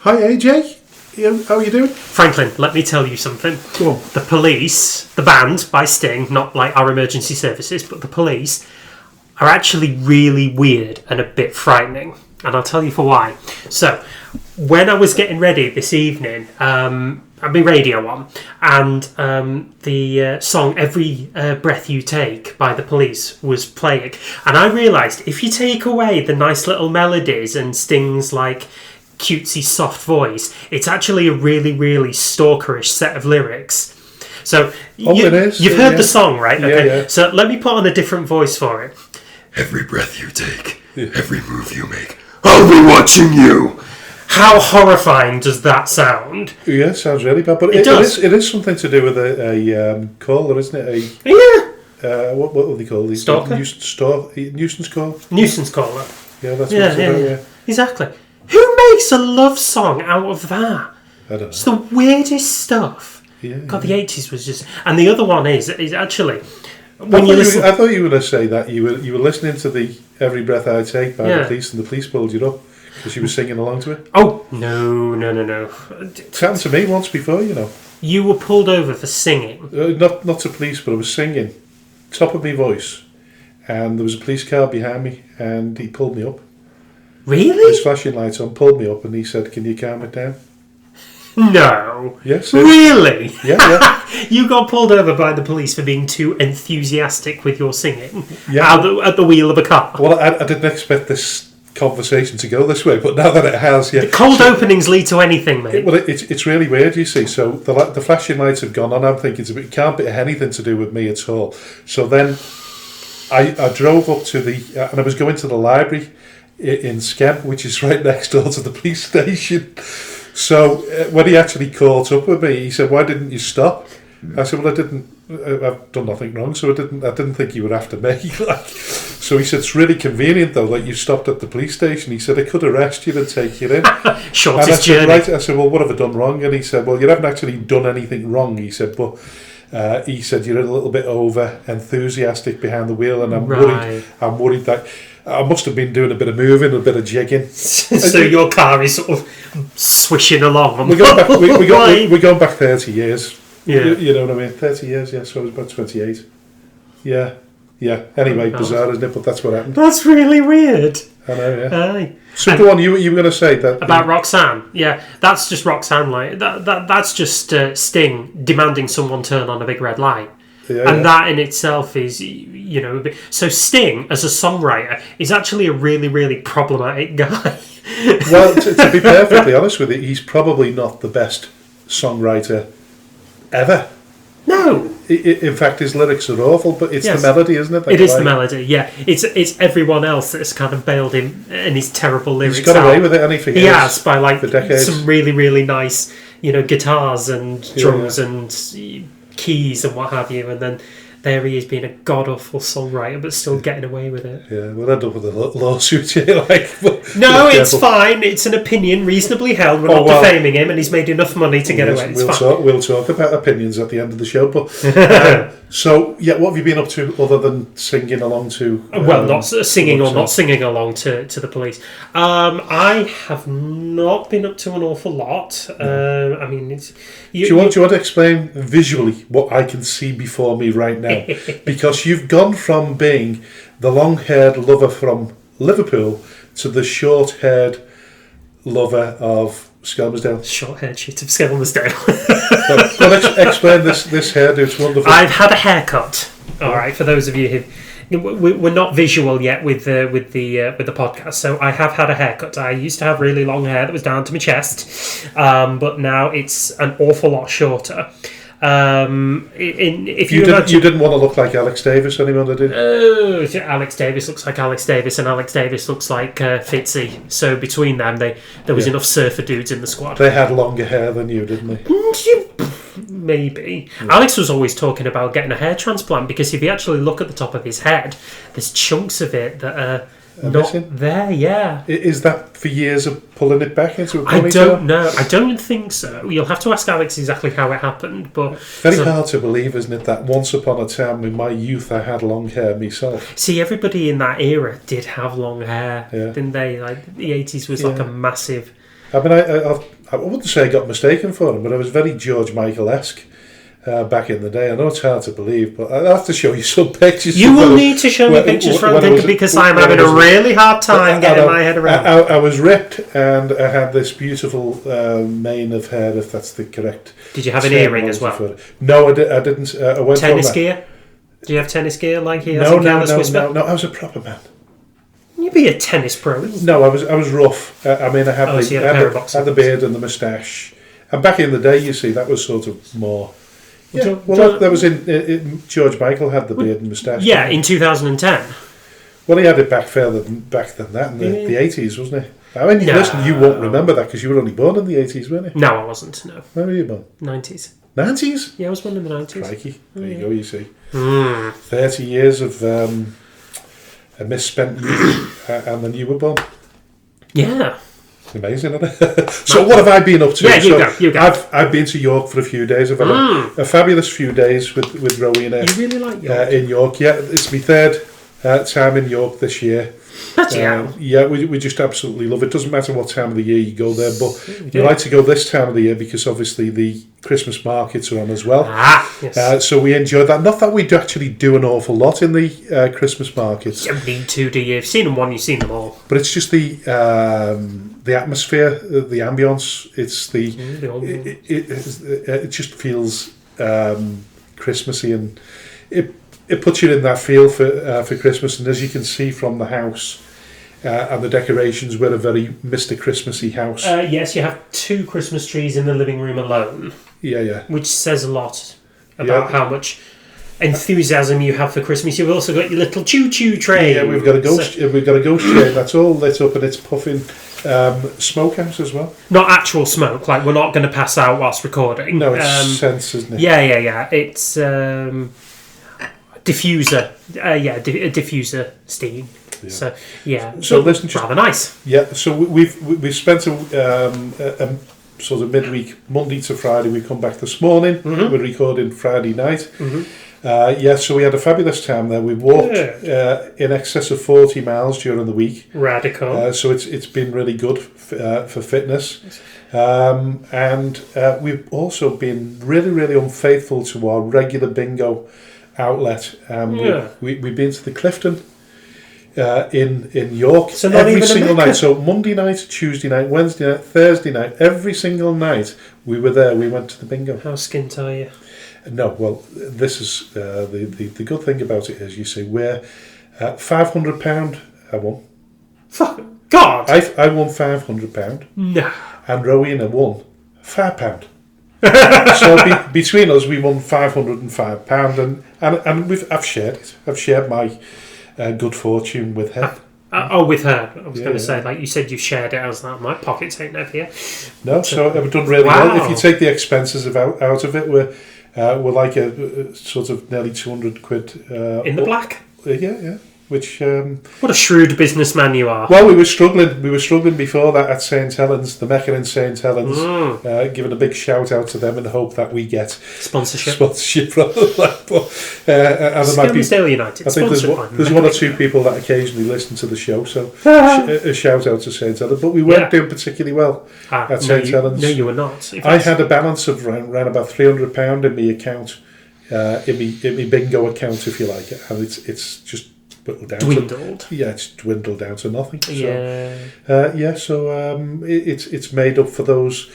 Hi AJ, how are you doing? Franklin, let me tell you something. Go on. The police, the band by Sting, not like our emergency services, but the police are actually really weird and a bit frightening. And I'll tell you for why. So, when I was getting ready this evening, I had my radio on, and the song Every Breath You Take by the Police was playing. And I realised if you take away the nice little melodies and Sting's like cutesy soft voice, it's actually a really, really stalkerish set of lyrics. So you've heard the song, right? Okay. Yeah. So let me put on a different voice for it. Every breath you take, every move you make, I'll be watching you. How horrifying does that sound? Yeah, sounds really bad, but It is something to do with a caller, isn't it? Yeah. What are they called? Stalker? Nuisance call? Nuisance caller. Yeah, that's what it's about, yeah. Exactly. Who makes a love song out of that? I don't know. It's the weirdest stuff. Yeah, God, the 80s was just... And the other one is actually... I thought you were going to say that you were listening to the Every Breath I Take by the Police, and the police pulled you up because you were singing along to it. Oh, no. It's happened to me once before, you know. You were pulled over for singing? Not to police, but I was singing, top of my voice, and there was a police car behind me, and he pulled me up. Really? His flashing lights on, pulled me up, and he said, "Can you calm it down?" No. Yes. Really? Yeah. You got pulled over by the police for being too enthusiastic with your singing Yeah. at the wheel of a car. Well, I didn't expect this conversation to go this way, but now that it has, yeah. The cold openings lead to anything, mate. It's really weird, you see. So the flashing lights have gone on. I'm thinking it can't be anything to do with me at all. So then I drove up to and I was going to the library in Skep, which is right next door to the police station. So when he actually caught up with me, he said, "Why didn't you stop?" I said, "Well, I've done nothing wrong, so I didn't think you were after me." So he said, "It's really convenient though that you stopped at the police station." He said, "I could arrest you and take you in." Shortest journey. Right. I said, "Well, what have I done wrong?" And he said, "Well, you haven't actually done anything wrong." He said, "But he said you're a little bit over enthusiastic behind the wheel, and I'm worried that I must have been doing a bit of moving, a bit of jigging." So your car is sort of swishing along. We're going back 30 years. Yeah. You know what I mean? 30 years, yeah, so I was about 28. Yeah. Anyway, bizarre, isn't it? But that's what happened. That's really weird. I know, yeah. Aye. So go on, you were going to say that... About Roxanne. Yeah, that's just Roxanne. Like, that's just Sting demanding someone turn on a big red light. Yeah, that in itself is, so Sting as a songwriter is actually a really, really problematic guy. Well, to be perfectly honest with you, he's probably not the best songwriter ever. No. In fact, his lyrics are awful, but it's the melody, isn't it? It is the melody, yeah. It's everyone else that's kind of bailed him and his terrible lyrics. He's got away with it, and he has by like decades. Some really, really nice, guitars and drums and keys and what have you, and then there he is being a god-awful songwriter but still getting away with it. Yeah, we'll end up with a lawsuit here. No, it's fine. It's an opinion reasonably held. We're not defaming him, and he's made enough money to get away. We'll talk about opinions at the end of the show. But so, what have you been up to other than singing along to... not singing or not singing along to the police. I have not been up to an awful lot. I mean, it's... Do you want to explain visually what I can see before me right now? Because you've gone from being the long-haired lover from Liverpool to the short-haired lover of Skelmersdale. Short-haired shit of Skelmersdale. Well, explain this hairdo. It's wonderful. I've had a haircut. All right, for those of you who... We're not visual yet with the podcast, so I have had a haircut. I used to have really long hair that was down to my chest, but now it's an awful lot shorter. If you didn't want to look like Alex Davis anymore, did you? Alex Davis looks like Alex Davis, and Alex Davis looks like Fitzy. So between them, there was enough surfer dudes in the squad. They had longer hair than you, didn't they? Maybe. Yeah. Alex was always talking about getting a hair transplant because if you actually look at the top of his head, there's chunks of it that are not missing? There. Yeah. Is that for years of pulling it back into a ponytail? I don't know. I don't think so. You'll have to ask Alex exactly how it happened. But very hard to believe, isn't it, that once upon a time in my youth I had long hair myself. See, everybody in that era did have long hair, didn't they? Like the 80s was like a massive I mean, I wouldn't say I got mistaken for him, but I was very George Michael-esque back in the day. I know it's hard to believe, but I'll have to show you some pictures. You will need to show me pictures from it because I'm having a really hard time getting my head around it. I was ripped, and I had this beautiful mane of hair, if that's the correct. Did you have an earring as well? No, I didn't. I went tennis gear? Do you have tennis gear like he has No, in Careless Whisper? No, I was a proper man. You'd be a tennis pro. No, I was rough. I mean, I had the beard and the moustache. And back in the day, you see, that was sort of more. Yeah, that was in George Michael had the beard and moustache. Yeah, in 2010. Well, he had it back than that in the 80s, wasn't he? I mean, listen, you won't remember that because you were only born in the 80s, weren't you? No, I wasn't. No. When were you born? 90s. 90s? Yeah, I was born in the 90s. Crikey. There you go, you see. 30 years of a misspent youth, and then you were born. Yeah. Amazing, isn't it? So what have I been up to? Yeah, you go. I've been to York for a few days. I've had a fabulous few days with Rowena. You really like York? In York, yeah. It's my third time in York this year. Yeah, we just absolutely love it. Doesn't matter what time of the year you go there, but we like to go this time of the year because obviously the Christmas markets are on as well. Yes. So we enjoy that. Not that we actually do an awful lot in the Christmas markets. You don't need to, do you? You've seen them one, you've seen them all. But it's just the atmosphere, the ambience. It's it just feels Christmassy, and it puts you in that feel for Christmas. And as you can see from the house and the decorations, we're a very Mr. Christmassy house. Yes, you have 2 Christmas trees in the living room alone. Yeah. Which says a lot about how much enthusiasm you have for Christmas. You've also got your little choo-choo train. Yeah, we've got a ghost train that's all lit up and it's puffing smokehouse as well. Not actual smoke, like we're not going to pass out whilst recording. No, it's sense, isn't it? Yeah. It's diffuser. A diffuser steam. Yeah. So listen, rather nice. Yeah. So we've spent a sort of midweek, Monday to Friday. We come back this morning. Mm-hmm. We're recording Friday night. Mm-hmm. So we had a fabulous time there. We walked in excess of 40 miles during the week. Radical. So it's been really good for fitness. And we've also been really, really unfaithful to our regular bingo outlet. We've been to the Clifton in York every single night. So Monday night, Tuesday night, Wednesday night, Thursday night, every single night we were there. We went to the bingo. How skint are you? No, well, this is the good thing about it is, you see, we're £500 I won. Fuck God! I won £500. No. And Rowena won £5. So between us, we won £505, and I've shared it. I've shared my good fortune with her. With her. I was going to say, like you said, you shared it. I was like, my pockets ain't up here. No, so I've done really well. If you take the expenses out of it, we're like a sort of nearly 200 quid in the black. Yeah. Which what a shrewd businessman you are. Well, we were struggling before that at St Helens, the Mecca in St Helens. Giving a big shout out to them in the hope that we get sponsorship from Skelmersdale United. I think there's one or two people that occasionally listen to the show, so a shout out to St Helens. But we weren't doing particularly well at St Helens. No, you were not. I had a balance of around about £300 in my account, in my bingo account, if you like, and it's just dwindled. It's dwindled down to nothing. So, So it's made up for those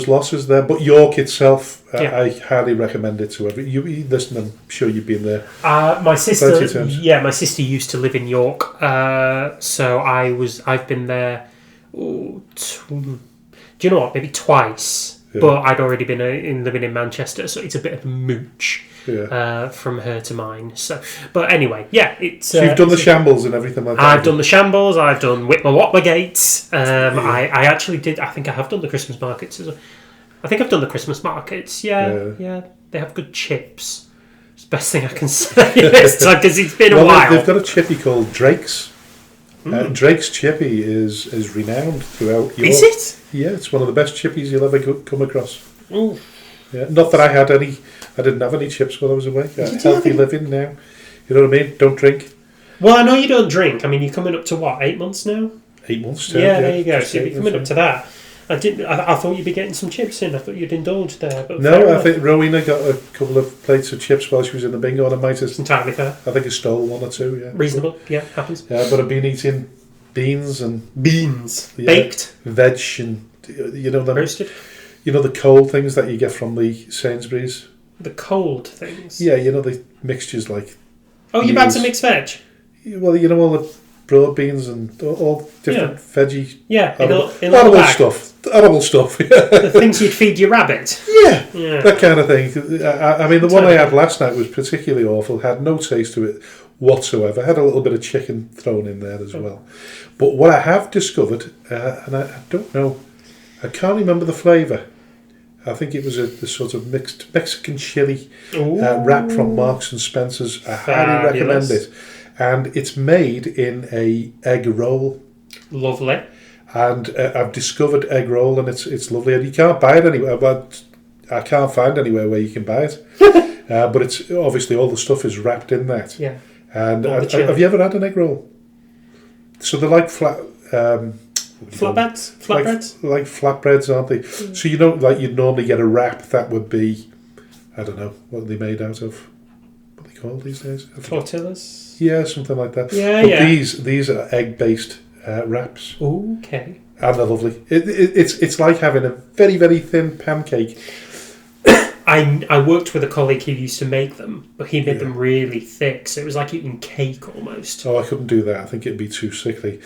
losses there. But York itself, I highly recommend it to everyone. You listen, I'm sure you've been there. My sister used to live in York, so I've been there. Do you know what? Maybe twice. Yeah. But I'd already been living in Manchester, so it's a bit of a mooch from her to mine. So, but anyway, it's. So you've done the shambles and everything like that. I've done the shambles. I've done Whitmer gates. I actually did. I think I have done the Christmas markets as well. I think I've done the Christmas markets. Yeah. They have good chips. It's the best thing I can say because it's been a while. They've got a chippy called Drake's. Drake's chippy is renowned throughout Europe. Is it? Yeah, it's one of the best chippies you'll ever come across. Ooh. Yeah, not that I had any. I didn't have any chips while I was away. Healthy living now. You know what I mean? Don't drink. Well, I know you don't drink. I mean, you're coming up to what, 8 months now? 8 months. Yeah, there you go. So you're coming up to that. I didn't. I thought you'd be getting some chips in. I thought you'd indulge there. But No, I think Rowena got a couple of plates of chips while she was in the bingo, and I might have. it's entirely fair. I think I stole one or two. Yeah, Reasonable. Yeah, happens. Yeah, but I've been eating beans and Baked, veg, and them. roasted. The cold things that you get from the Sainsbury's. The cold things. Yeah, the mixtures like. Oh, you bagged some mixed veg. Well, all the broad beans and all different veggie. Yeah, in a edible bag. stuff. Edible stuff. The things you'd feed your rabbit. Yeah, that kind of thing. I mean, the one I had last night was particularly awful. Had no taste to it whatsoever. Had a little bit of chicken thrown in there as well. But what I have discovered, and I don't know, I can't remember the flavour. I think it was a sort of mixed Mexican chili wrap from Marks and Spencer's. I highly recommend it. And it's made in a egg roll. Lovely. And I've discovered egg roll, and it's lovely. And you can't buy it anywhere. But I can't find anywhere where you can buy it. But it's obviously all the stuff is wrapped in that. Yeah. And have you ever had an egg roll? So they're like flatbreads? Like flatbreads, aren't they? So like you'd normally get a wrap that would be, I don't know, what are they made out of? What are they called these days? Tortillas? Yeah, something like that. Yeah, but these are egg-based wraps. Okay. And they're lovely. It's like having a very, very thin pancake. I worked with a colleague who used to make them, but he made them really thick, so it was like eating cake almost. Oh, I couldn't do that. I think it'd be too sickly.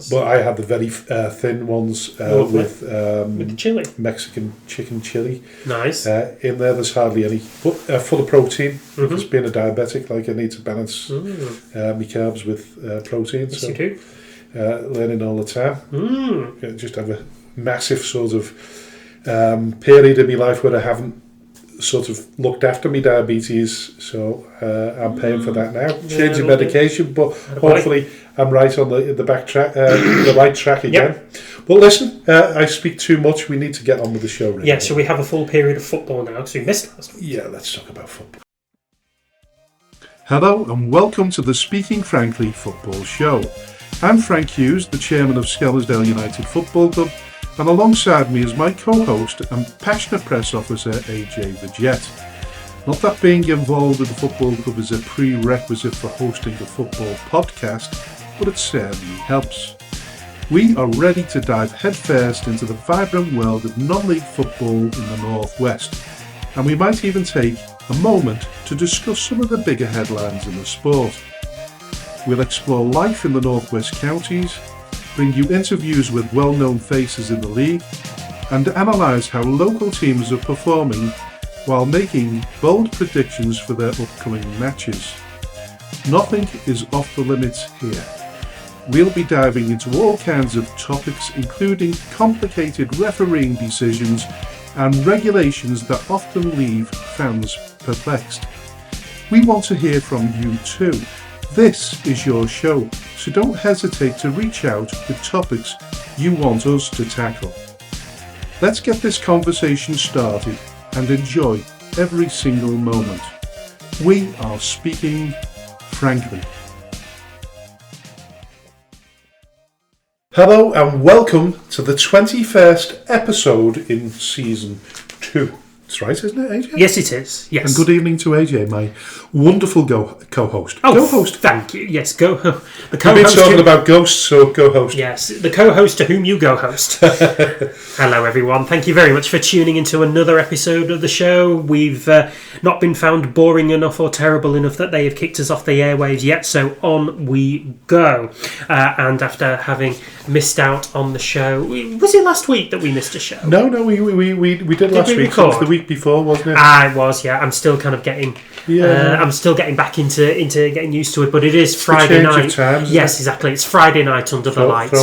But I had the very thin ones with the chili. Mexican chicken chili. Nice. In there, there's hardly any, but full of protein. Because being a diabetic, like I need to balance my carbs with protein. Yes, so, you do. Learning all the time. Just have a massive sort of period in my life where I haven't sort of looked after me diabetes, so I'm paying for that now. Changing medication, but hopefully I'm right on the back track, the right track again. But listen, I speak too much. We need to get on with the show. Really. Yeah, so we have a full period of football now because we missed last week. Yeah, let's talk about football. Hello and welcome to the Speaking Frankly Football Show. I'm Frank Hughes, the chairman of Skelmersdale United Football Club, and alongside me is my co-host and passionate press officer, AJ the Jet. Not that being involved with the football club is a prerequisite for hosting a football podcast, but it certainly helps. We are ready to dive headfirst into the vibrant world of non-league football in the Northwest, and we might even take a moment to discuss some of the bigger headlines in the sport. We'll explore life in the Northwest counties, bring you interviews with well-known faces in the league, and analyse how local teams are performing while making bold predictions for their upcoming matches. Nothing is off the limits here. We'll be diving into all kinds of topics, including complicated refereeing decisions and regulations that often leave fans perplexed. We want to hear from you too. This is your show, so don't hesitate to reach out with topics you want us to tackle. Let's get this conversation started and enjoy every single moment. We are speaking frankly. Hello and welcome to the 21st episode in season 2. That's right, isn't it, AJ? Yes, it is. Yes. And good evening to AJ, my wonderful co-host. Oh, co-host. Thank you. Yes, the co-host. We've been talking about ghosts, so co-host. Yes, the co-host to whom you go host. Hello, everyone. Thank you very much for tuning into another episode of the show. We've not been found boring enough or terrible enough that they have kicked us off the airwaves yet, so on we go. And after having missed out on the show, was it last week that we missed a show? No, we did last week. It was the week before, wasn't it? It was, yeah. I'm still kind of getting... I'm still getting back into getting used to it, but it is Friday night. Of times, yes, exactly. It's Friday night under the lights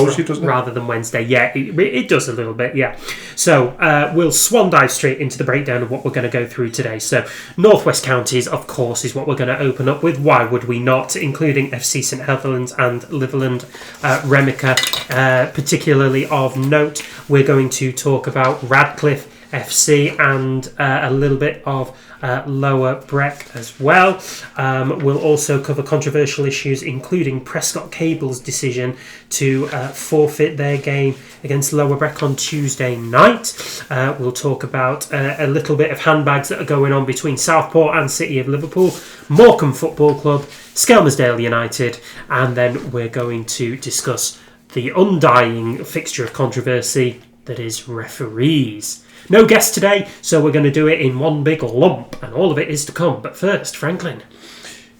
rather than Wednesday. Yeah, it does a little bit. Yeah. So we'll swan dive straight into the breakdown of what we're going to go through today. So Northwest Counties, of course, is what we're going to open up with. Why would we not? Including FC St Helens and Liverland Remica, particularly of note. We're going to talk about Radcliffe FC and a little bit of Lower Breck as well. We'll also cover controversial issues, including Prescot Cables' decision to forfeit their game against Lower Breck on Tuesday night. We'll talk about a little bit of handbags that are going on between Southport and City of Liverpool, Morecambe Football Club, Skelmersdale United, and then we're going to discuss the undying fixture of controversy that is referees. No guest today, so we're going to do it in one big lump, and all of it is to come. But first, Franklin.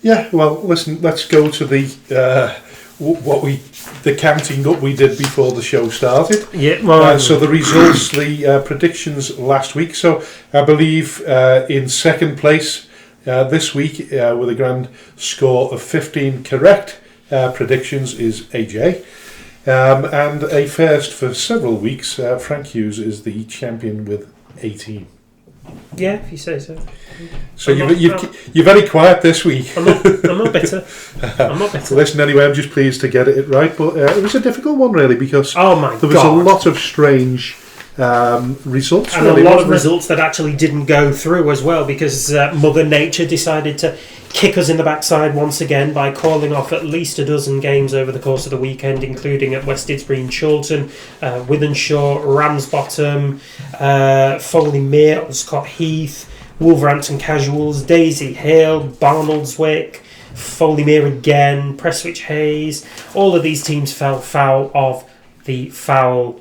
Yeah, well, listen, let's go to the counting up we did before the show started. Yeah, well, so the results, the predictions last week. So I believe in second place this week with a grand score of 15 correct predictions is AJ. And a first for several weeks, Frank Hughes is the champion with 18. Yeah, if you say so. So you're very quiet this week. I'm not bitter. I'm not bitter. Listen, anyway, I'm just pleased to get it right. But it was a difficult one, really, because there was a lot of strange results. And really, a lot of results that actually didn't go through as well, because Mother Nature decided to kick us in the backside once again by calling off at least a dozen games over the course of the weekend, including at West Didsbury and Chorlton, Wythenshawe, Ramsbottom, Foley Mere, Oscott Heath, Wolverhampton Casuals, Daisy Hill, Barnoldswick, Foley Mere again, Prestwich Hayes. All of these teams fell foul of the foul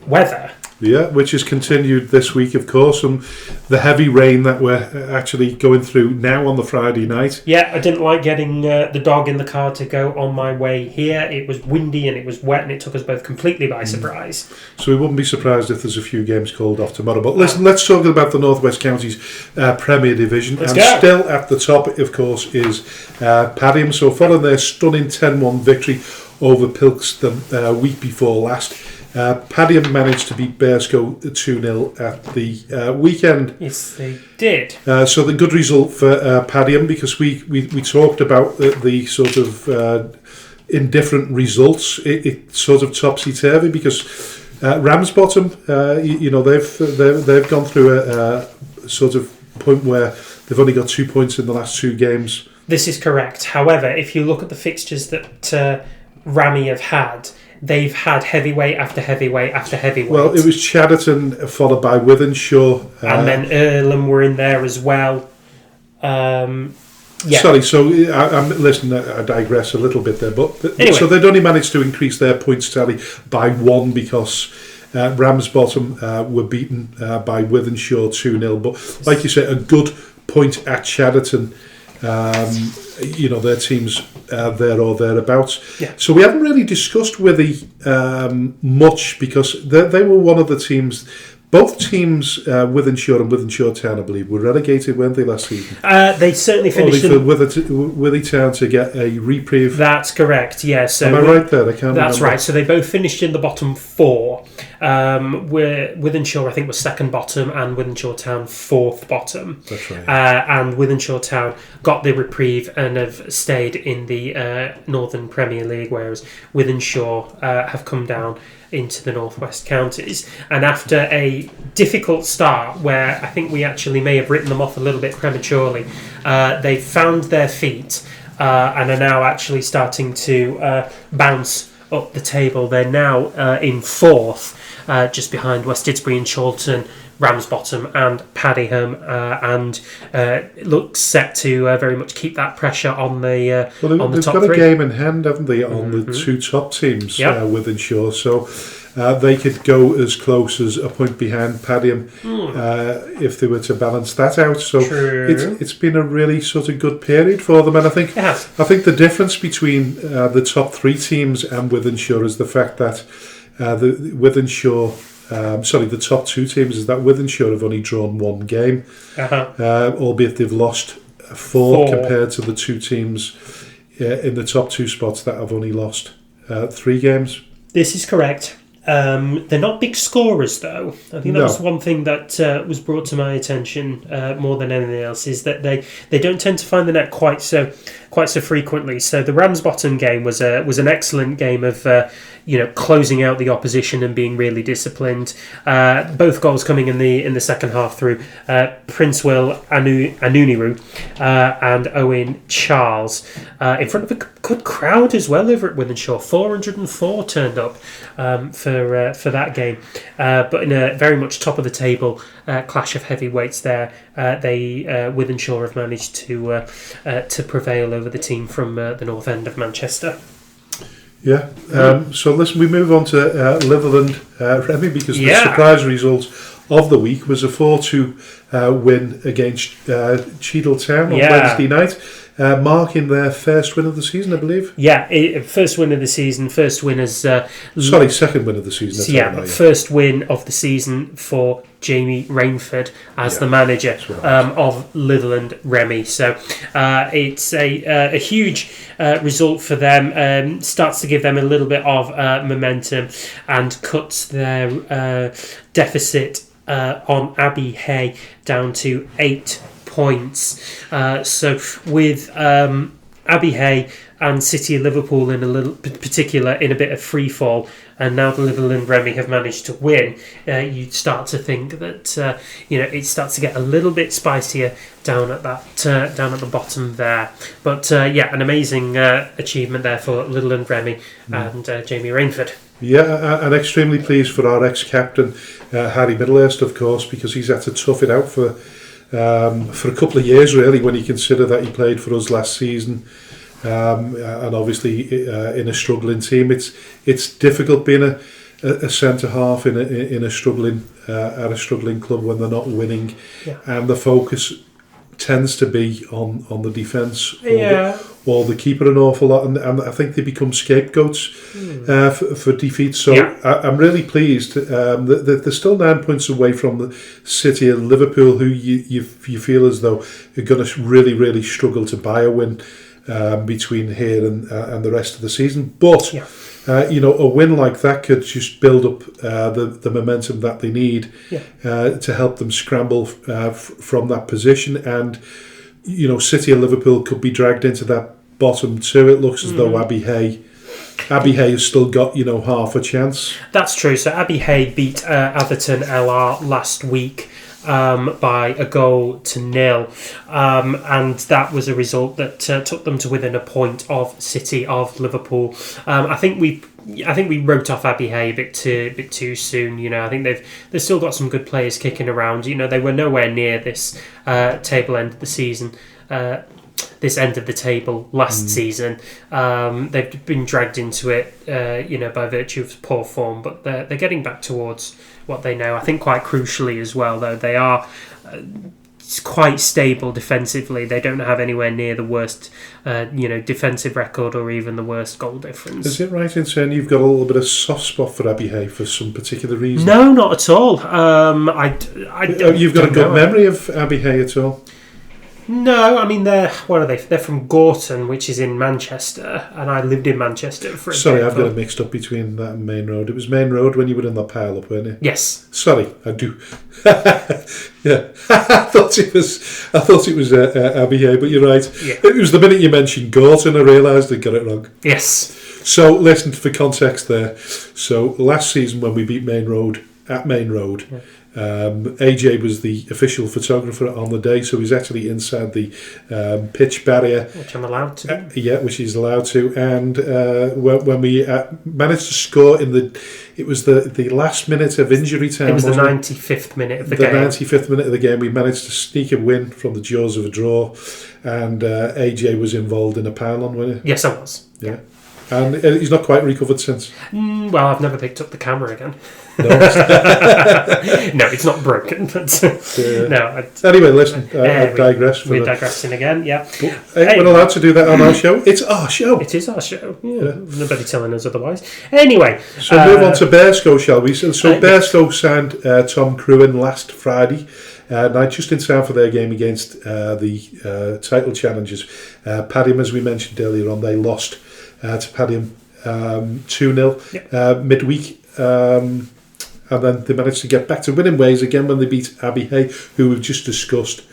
weather. Yeah, which has continued this week, of course, and the heavy rain that we're actually going through now on the Friday night. Yeah, I didn't like getting the dog in the car to go on my way here. It was windy and it was wet and it took us both completely by surprise. So we wouldn't be surprised if there's a few games called off tomorrow. But listen, let's talk about the North West Counties Premier Division. Let's and go. Still at the top, of course, is Padiham. So following their stunning 10-1 victory over Pilks the week before last, Padiham managed to beat Bearscough 2-0 at the weekend. Yes, they did. So the good result for Padiham, because we talked about the sort of indifferent results. It sort of topsy-turvy, because Ramsbottom, they've gone through a sort of point where they've only got 2 points in the last two games. This is correct. However, if you look at the fixtures that Rami have had, they've had heavyweight after heavyweight after heavyweight. Well, it was Chadderton followed by Wythenshawe. And then Earlham were in there as well. Yeah. Sorry, so listen, I digress a little bit there. But anyway. So they'd only managed to increase their points tally by one, because Ramsbottom were beaten by Wythenshawe 2-0. But like you say, a good point at Chadderton. Their teams there or thereabouts. Yeah. So we haven't really discussed Withy much, because they were one of the teams. Both teams, Wythenshawe and Wythenshawe Town, I believe, were relegated, weren't they, last season? They certainly finished. Only for Withy Town to get a reprieve. That's correct. Yeah. So am I right there? I can't That's remember. right. So they both finished in the bottom four. Where Wythenshawe, I think, was second bottom, and Wythenshawe Town fourth bottom. That's right. And Wythenshawe Town got the reprieve and have stayed in the Northern Premier League, whereas Wythenshawe have come down into the Northwest Counties. And after a difficult start, where I think we actually may have written them off a little bit prematurely, they found their feet and are now actually starting to bounce up the table. They're now in fourth, just behind West Didsbury and Chorlton, Ramsbottom and Padiham, and looks set to very much keep that pressure on the on the they've top got three. a game in hand, haven't they, on the two top teams, Yep. Wythenshawe, so they could go as close as a point behind Padiham if they were to balance that out. So it's been a really sort of good period for them, and I think the difference between the top three teams and Wythenshawe is the fact that the top two teams is that Wythenshawe have only drawn one game, albeit they've lost four compared to the two teams in the top two spots that have only lost 3 games. This is correct. They're not big scorers, though. I think that No. was one thing that was brought to my attention more than anything else, is that they don't tend to find the net quite so frequently. So the Ramsbottom game was an excellent game of closing out the opposition and being really disciplined. Both goals coming in the second half through Prince Will Anuniru and Owen Charles in front of a good crowd as well over at Wythenshawe. 404 turned up for that game, but in a very much top of the table clash of heavyweights there. Wythenshawe have managed to prevail over the team from the north end of Manchester. Yeah. So listen, we move on to Litherland Remy, because the surprise result of the week was a 4-2 win against Cheadle Town on Wednesday night, marking their first win of the season, I believe. Yeah, first win of the season. First win as second win of the season. First win of the season for Jamie Rainford as the manager of Litherland Remy. So it's a huge result for them. Starts to give them a little bit of momentum and cuts their deficit on Abbey Hay down to 8 points. So with Abbey Hay and City of Liverpool in a bit of free fall, and now the Litherland Remy have managed to win, you start to think that it starts to get a little bit spicier down at the bottom there. But an amazing achievement there for Litherland Remy and Jamie Rainford. Yeah, and extremely pleased for our ex-captain Harry Middlehurst, of course, because he's had to tough it out for a couple of years, really, when you consider that he played for us last season. And obviously in a struggling team, it's difficult being a centre half in a struggling at a struggling club when they're not winning, and the focus tends to be on the defence or the keeper an awful lot, and I think they become scapegoats for defeats. So I'm really pleased that they're still 9 points away from the City of Liverpool, who you feel as though are going to really struggle to buy a win between here and the rest of the season. But a win like that could just build up the momentum that they need to help them scramble from that position. And City of Liverpool could be dragged into that bottom two. It looks as though Abbey Hay has still got half a chance. That's true. So Abbey Hay beat Atherton LR last week by 1-0, and that was a result that took them to within a point of City of Liverpool. I think we wrote off Abbey Hay a bit too soon. I think they've still got some good players kicking around. They were nowhere near this table end of the season. This end of the table last season. They've been dragged into it, by virtue of poor form, but they're getting back towards what they know. I think quite crucially as well, though, they are quite stable defensively. They don't have anywhere near the worst, defensive record or even the worst goal difference. Is it right in saying you've got a little bit of soft spot for Abbey Hay for some particular reason? No, not at all. You've got a good memory of Abbey Hay at all? No, I mean, they're from Gorton, which is in Manchester, and I lived in Manchester for a Sorry, I've got it mixed up between that and Main Road. It was Main Road when you were in that pile up, weren't you? Yes. Sorry, I do. Yeah, I thought it was Abbey Hay, but you're right. Yeah. It was the minute you mentioned Gorton I realised I got it wrong. Yes. So, listen, for context there. So, last season when we beat Main Road at Main Road, AJ was the official photographer on the day, so he's actually inside the pitch barrier, which I'm allowed to do. Which he's allowed to. And when we managed to score it was the last minute of injury time. It was the 95th minute of the game. The 95th minute of the game, we managed to sneak a win from the jaws of a draw, and AJ was involved in a pile-on, wasn't he? Yes, I was. Yeah. And he's not quite recovered since. Well, I've never picked up the camera again. No, no, it's not broken. But no. Anyway, listen, I digress. We're digressing again, yeah. We're allowed to do that on our show. It's our show. It is our show. Yeah. Nobody telling us otherwise. Anyway. So move on to Bearscough, shall we? So Bearscough signed Tom Cruin last Friday. Night, just in time for their game against the title challengers. Padiham, as we mentioned earlier on, they lost to Padiham 2-0 midweek. And then they managed to get back to winning ways again when they beat Abbey Hay, who we've just discussed,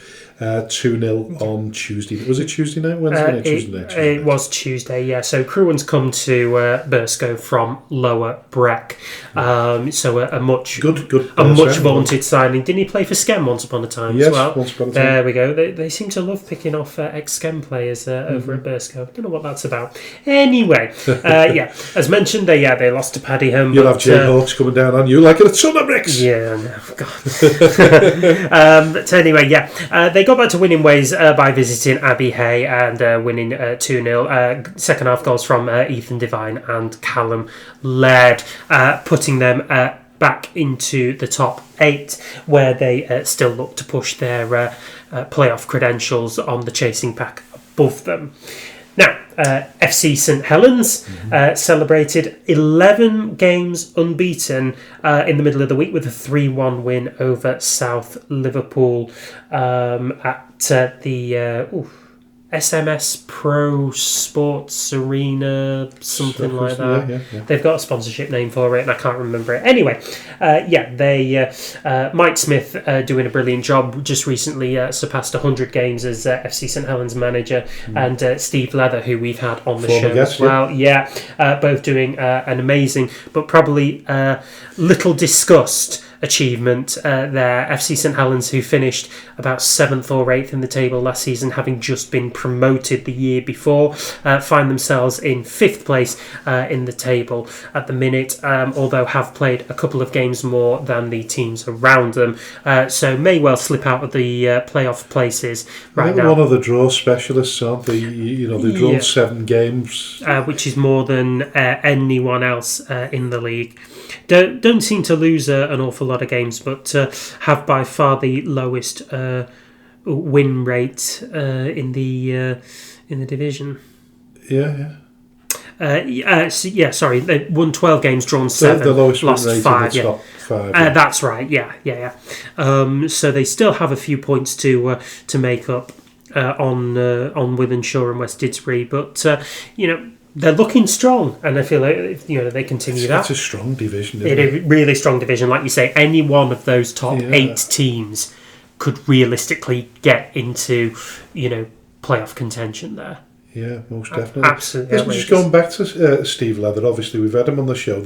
2-0 on Tuesday. Was it Tuesday night? Wednesday night? Tuesday night? It was Tuesday, yeah. So Cruan's come to Burscough from Lower Breck. So a much vaunted signing. Didn't he play for Skem once upon a time as well? Once upon a time. There we go. They seem to love picking off ex-Skem players over at Burscough. Don't know what that's about. Anyway, as mentioned, they lost to Paddy Home. You'll have Jayhawks coming down on you like a ton of bricks. Yeah, no, God. But anyway, they got back to winning ways by visiting Abbey Hay and winning 2-0. Second half goals from Ethan Devine and Callum Laird, putting them back into the top 8, where they still look to push their playoff credentials on the chasing pack above them. Now, FC St Helens celebrated 11 games unbeaten in the middle of the week with a 3-1 win over South Liverpool at the SMS Pro Sports Arena, something like that. Yeah. They've got a sponsorship name for it, and I can't remember it. Anyway, Mike Smith doing a brilliant job. Just recently surpassed 100 games as FC St Helens manager, and Steve Leather, who we've had on the show as well. Both doing an amazing, but probably little discussed achievement there. FC St Helens, who finished about 7th or 8th in the table last season, having just been promoted the year before, find themselves in 5th place in the table at the minute, although have played a couple of games more than the teams around them, so may well slip out of the playoff places right now. One of the draw specialists, aren't they? They've drawn 7 games, which is more than anyone else in the league. Don't seem to lose an awful lot of games, but have by far the lowest win rate in the division. Sorry, they won 12 games, drawn 7, the lowest lost win rate 5. in the top 5. That's right. Yeah. So they still have a few points to make up on Wythenshawe and West Didsbury, but they're looking strong, and I feel like they continue that. It's a strong division. It is a really strong division. Like you say, any one of those top 8 teams could realistically get into playoff contention there. Yeah, most definitely. Absolutely. Just going back to Steve Leather, obviously we've had him on the show.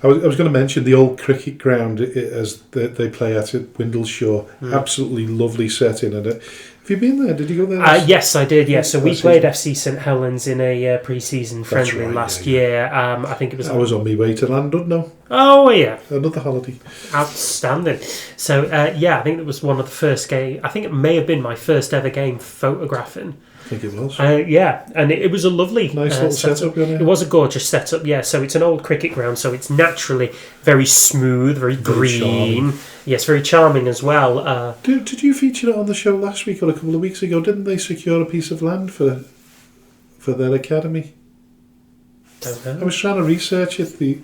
I was going to mention the old cricket ground as they play at Windleshore. Absolutely lovely setting in it. Have you been there? Did you go there? Yes, I did. Yeah, so we played FC St Helens in a pre-season friendly last year. I think it was. I was on my way to Llandudno. Oh yeah, another holiday. Outstanding. So I think it was one of the first game. I think it may have been my first ever game photographing. I think it was. And it was a lovely nice little setup. It was a gorgeous setup. Yeah, so it's an old cricket ground, so it's naturally very smooth, very green. Charming. Yes, very charming as well. Did you feature it on the show last week or a couple of weeks ago? Didn't they secure a piece of land for their academy? Don't know. I was trying to research it the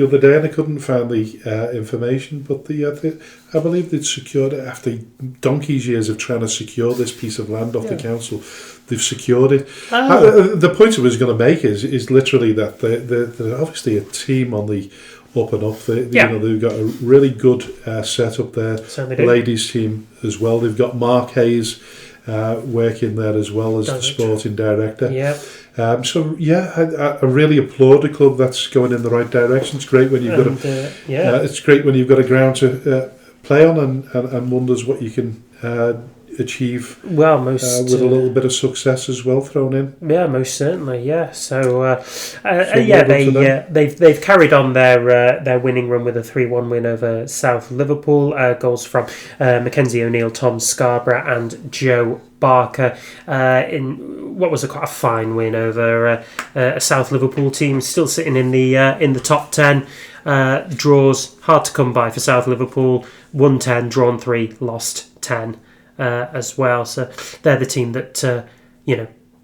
other day and I couldn't find the information, but I believe they'd secured it after donkey's years of trying to secure this piece of land off the council. They've secured it. The point I was going to make is literally that they're obviously a team on the up and up. They've got a really good setup there. The ladies team as well. They've got Mark Hayes working there as well as the sporting director. Yeah. I really applaud the club that's going in the right direction. It's great when you've got it's great when you've got a ground to play on and wonders what you can achieve. Well, with a little bit of success as well thrown in. Yeah, most certainly. Yeah. So they've carried on their winning run with a 3-1 win over South Liverpool. Goals from Mackenzie O'Neill, Tom Scarborough, and Joe Barker in what was quite a fine win over a South Liverpool team still sitting in the top 10. Draws hard to come by for South Liverpool. Won 10, drawn 3, lost 10 as well. So they're the team that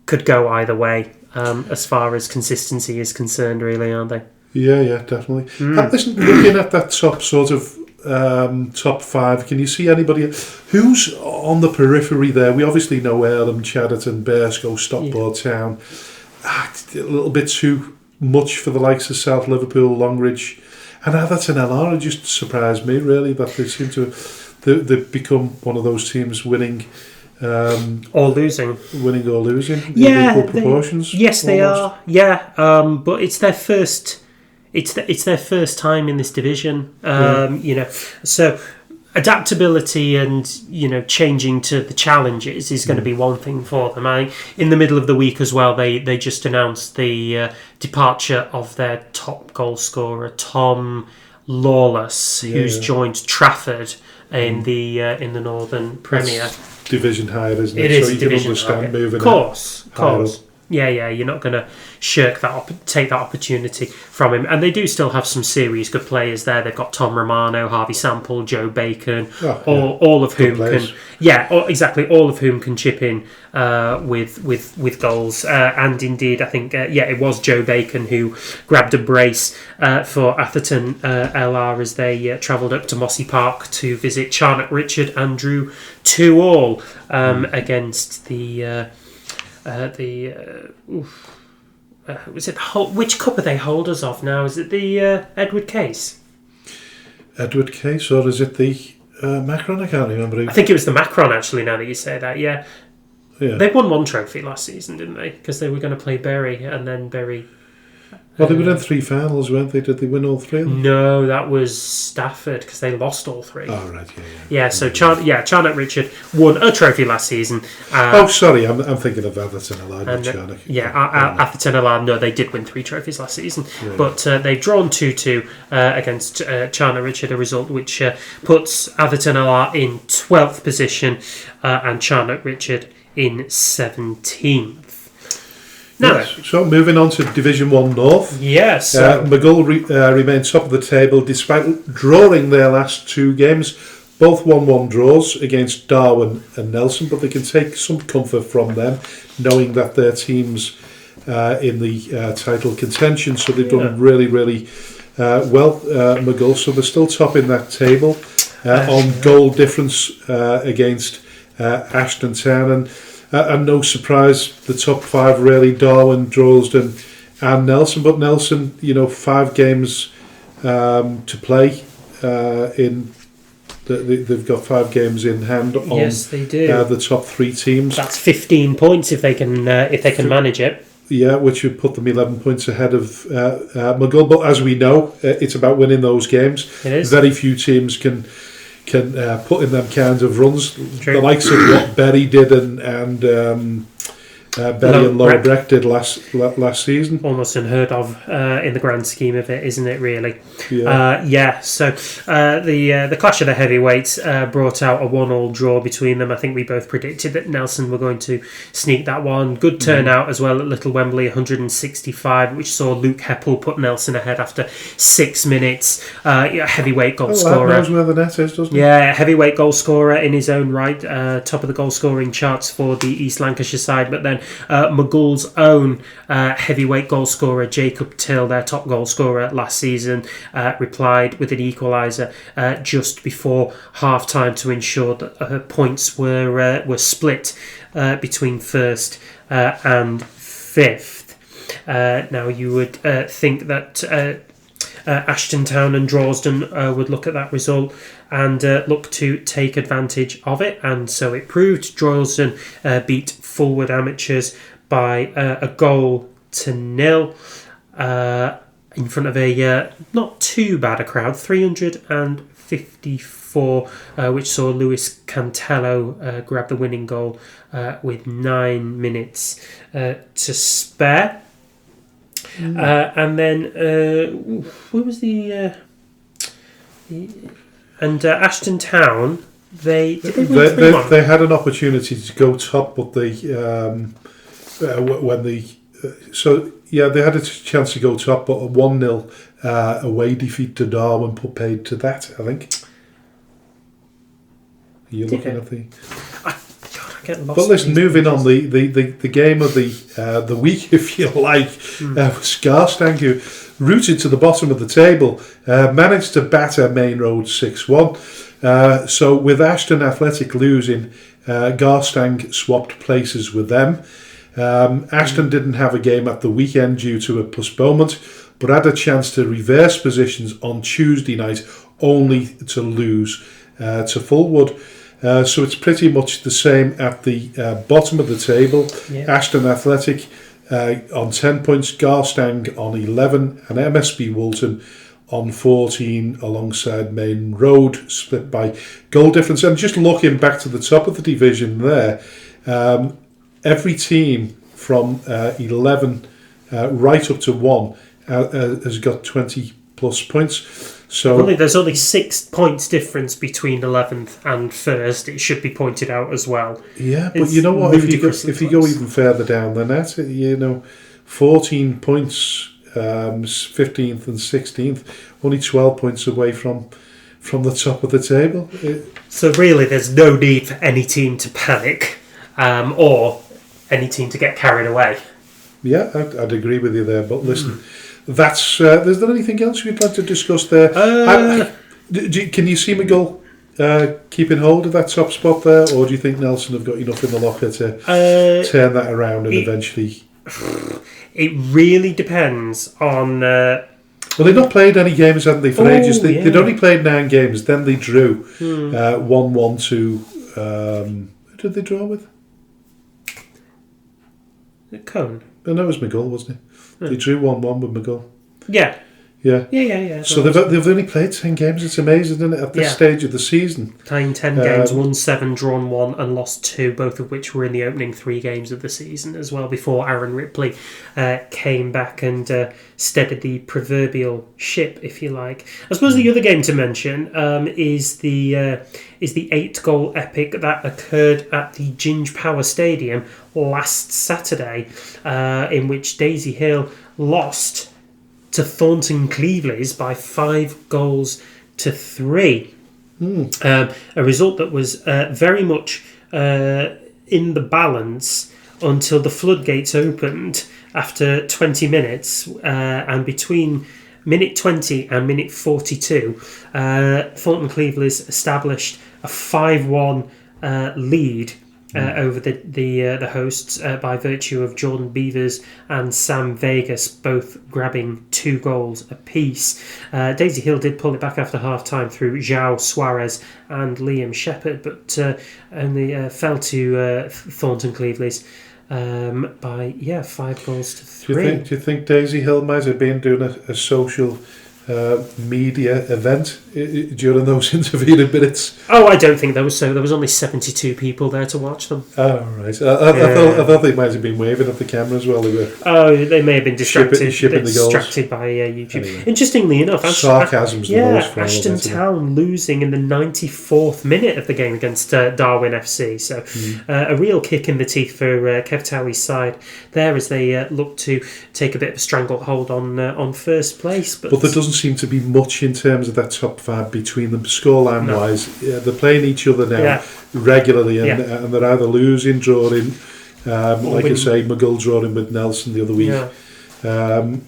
could go either way as far as consistency is concerned, really, aren't they? Yeah, definitely. Listen, looking at that top sort of top 5, can you see anybody who's on the periphery there? We obviously know Earlham, Chadderton, Burscough, Stockport Town. A little bit too much for the likes of South Liverpool, Longridge. And Atherton LR just surprised me, really, that they seem to they've become one of those teams winning or losing. Winning or losing in Yeah, equal proportions. Yes, they almost. are. Yeah, but it's their first. It's their first time in this division. You know, so adaptability and changing to the challenges is going to be one thing for them. In the middle of the week as well, they just announced the departure of their top goal scorer, Tom Lawless, who's joined Trafford in the Northern Premier. That's division higher, isn't it? It is so you division can understand higher. moving. Of course. Up. Yeah, you're not going to shirk that, take that opportunity from him. And they do still have some serious good players there. They've got Tom Romano, Harvey Sample, Joe Bacon, all of whom can, all of whom can chip in with goals. And indeed, I think, it was Joe Bacon who grabbed a brace for Atherton LR as they travelled up to Mossy Park to visit Charnock Richard and drew 2-2 against the. Was it which cup are they holders of now? Is it the Edward Case? Edward Case, or is it the Macron? I can't remember. I think it was the Macron, actually, now that you say that, yeah. They won one trophy last season, didn't they? Because they were going to play Bury, and then Bury... Well, they were in 3 finals, weren't they? Did they win all 3 of them? No, that was Stafford, because they lost all 3. Oh, right, so Charnock Richard won a trophy last season. Sorry, I'm thinking of Atherton LR, not Charnock. Atherton LR, no, they did win 3 trophies last season. But they've drawn 2-2 against Charnock Richard, a result which puts Atherton LR in 12th position and Charnock Richard in 17th. Yes. So moving on to Division 1 North. Yes. McGull remain top of the table despite drawing their last 2 games. Both 1-1 draws against Darwin and Nelson, but they can take some comfort from them, knowing that their team's in the title contention. So they've done really, really well, McGull. So they're still top in that table on goal difference against Ashton Town. And no surprise, the top 5 really, Darwin, Droylsden and Nelson. But Nelson, 5 games to play. They've got 5 games in hand on they do. The top 3 teams. That's 15 points if they can manage it. Yeah, which would put them 11 points ahead of McGull. But as we know, it's about winning those games. It is. Very few teams can put in them kinds of runs. True. The likes of what Berry did and Berry and Lower Breck did last season. Almost unheard of in the grand scheme of it, isn't it, really? So the clash of the heavyweights brought out a 1-1 draw between them. I think we both predicted that Nelson were going to sneak that one. Good turnout as well at Little Wembley, 165, which saw Luke Heppel put Nelson ahead after 6 minutes. Heavyweight goal scorer. That knows where the net is, doesn't it? Yeah, heavyweight goal scorer in his own right, top of the goal scoring charts for the East Lancashire side, but then McGull's own heavyweight goal scorer, Jacob Till, their top goal scorer last season, replied with an equaliser just before half-time to ensure that points were split between first and fifth. Now, you would think that Ashton Town and Droylsden would look at that result and look to take advantage of it, and so it proved. Droylsden beat Fulwood Amateurs by 1-0 in front of a not too bad a crowd, 354, which saw Lewis Cantello grab the winning goal with 9 minutes to spare. And then who was the Ashton Town? They had an opportunity to go top, but they they had a chance to go top, but a 1-0 away defeat to Darwin put paid to that, I think. You're looking at the. But listen, moving on, the game of the week, if you like, was Garstang, who rooted to the bottom of the table, managed to batter Main Road 6-1. So with Ashton Athletic losing, Garstang swapped places with them. Ashton didn't have a game at the weekend due to a postponement, but had a chance to reverse positions on Tuesday night, only to lose to Fulwood. So it's pretty much the same at the bottom of the table. Yeah. Ashton Athletic on 10 points, Garstang on 11, and MSB Woolton on 14, alongside Main Road, split by goal difference. And just looking back to the top of the division there, every team from 11 right up to 1 has got 20 plus points. So there's only 6 points difference between 11th and 1st. It should be pointed out as well. Yeah, but you know what? If you go even further down than that, 14 points, 15th and 16th, only 12 points away from the top of the table. So really, there's no need for any team to panic or any team to get carried away. Yeah, I'd agree with you there. But listen, is there anything else you'd like to discuss there? Can you see McGull keeping hold of that top spot there, or do you think Nelson have got enough in the locker to turn that around and eventually... It really depends on... Well, they've not played any games, haven't they, for ages? They'd only played 9 games, then they drew 1-1 to... who did they draw with? Cone. Oh, no, it was McGull, wasn't it? They drew 1-1 with McGull. Yeah. Yeah. So they've only played 10 games. It's amazing, isn't it, at this stage of the season? Playing 10 games, won 7, drawn 1 and lost 2, both of which were in the opening 3 games of the season as well, before Aaron Ripley came back and steadied the proverbial ship, if you like. I suppose the other game to mention is the 8-goal epic that occurred at the Ginge Power Stadium last Saturday, in which Daisy Hill lost to Thornton Clevelys by 5-3. A result that was very much in the balance until the floodgates opened after 20 minutes, and between minute 20 and minute 42, Thornton Clevelys established a 5-1 lead over the hosts by virtue of Jordan Beavers and Sam Vegas both grabbing 2 goals apiece. Daisy Hill did pull it back after half-time through João Suarez and Liam Shepherd, but only fell to Thornton Clevelys by 5-3. Do you think Daisy Hill might have been doing a social media event during those intervening minutes? Oh, I don't think there was so. There was only 72 people there to watch them. Oh, right. I thought they might have been waving at the cameras while they were... Oh, they may have been distracted the by YouTube. Anyway. Interestingly enough, sarcasm's the most for Ashton Town losing in the 94th minute of the game against Darwin FC. So a real kick in the teeth for Kev Towie's side there as they look to take a bit of a stranglehold on first place. But there doesn't seem to be much in terms of that top 5 between them, scoreline wise. They're playing each other now regularly, and they're either losing, drawing, like I say, McGull drawing with Nelson the other week.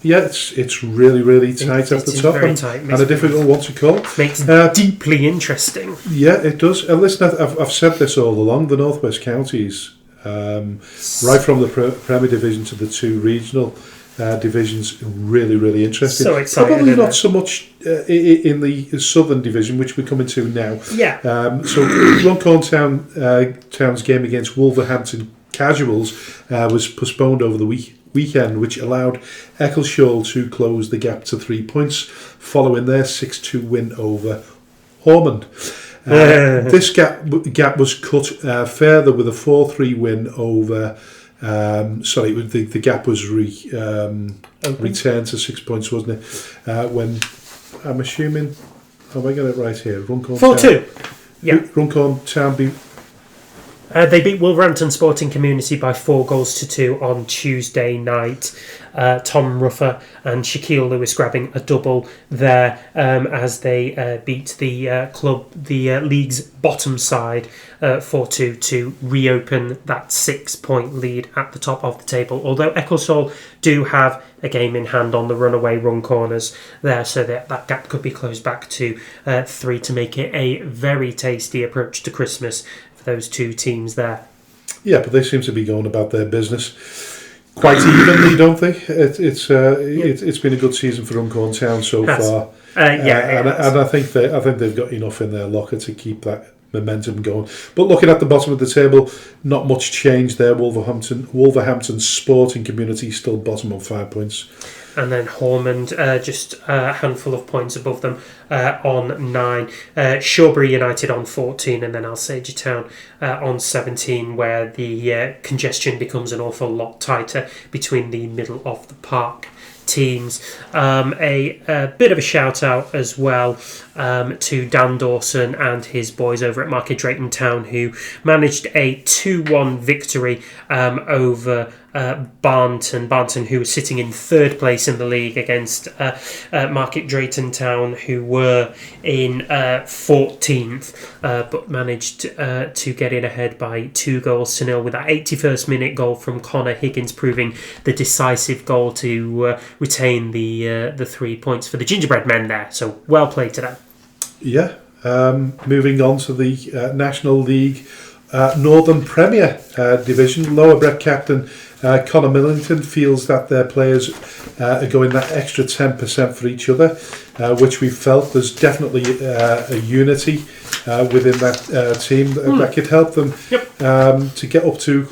It's really, really tight at the top, and a difficult one to call. Makes deeply interesting. Yeah, it does. And listen, I've said this all along, the North West Counties, right from the Premier Division to the 2 regional divisions, really, really interesting. So exciting. Probably not so much in the Southern Division, which we're coming to now. So Runcorn Town's game against Wolverhampton Casuals was postponed over the weekend, which allowed Eccleshall to close the gap to 3 points following their 6-2 win over Ormond. This gap was cut further with a 4-3 win over... the gap was returned to 6 points, wasn't it? When I'm assuming, have I got it right here? Runcorn 4-2. Yeah. Runcorn Town beat. They beat Wolverhampton Sporting Community by 4-2 on Tuesday night. Tom Ruffer and Shaquille Lewis grabbing a double there as they beat the league's bottom side 4-2 to reopen that 6-point lead at the top of the table. Although Eccleshall do have a game in hand on the runaway run corners there, so that gap could be closed back to 3 to make it a very tasty approach to Christmas for those 2 teams there. Yeah, but they seem to be going about their business. quite evenly, don't they? It's been a good season for Runcorn Town so far. And I think they've got enough in their locker to keep that momentum going. But looking at the bottom of the table, not much change there. Wolverhampton Sporting Community still bottom on 5 points. And then Hormond, just a handful of points above them on 9. Shawbury United on 14, and then Alsager Town on 17, where the congestion becomes an awful lot tighter between the middle of the park teams. A bit of a shout out as well to Dan Dawson and his boys over at Market Drayton Town, who managed a 2-1 victory over Barnton, who was sitting in third place in the league, against Market Drayton Town, who were in 14th, but managed to get in ahead by 2-0 with that 81st minute goal from Connor Higgins, proving the decisive goal to retain the 3 points for the Gingerbread Men there. So well played to them. Yeah. Moving on to the National League Northern Premier Division, Lower Breck captain Connor Millington feels that their players are going that extra 10% for each other, which we felt there's definitely a unity within that team that could help them to get up to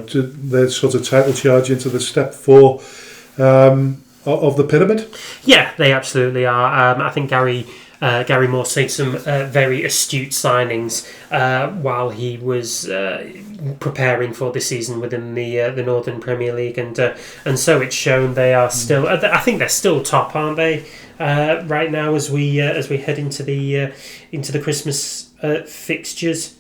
to their sort of title charge into the step 4 of the pyramid. Yeah, they absolutely are. I think Gary Morse made some very astute signings while he was preparing for the season within the Northern Premier League, and so it's shown they are still. I think they're still top, aren't they? Right now, as we head into the Christmas fixtures.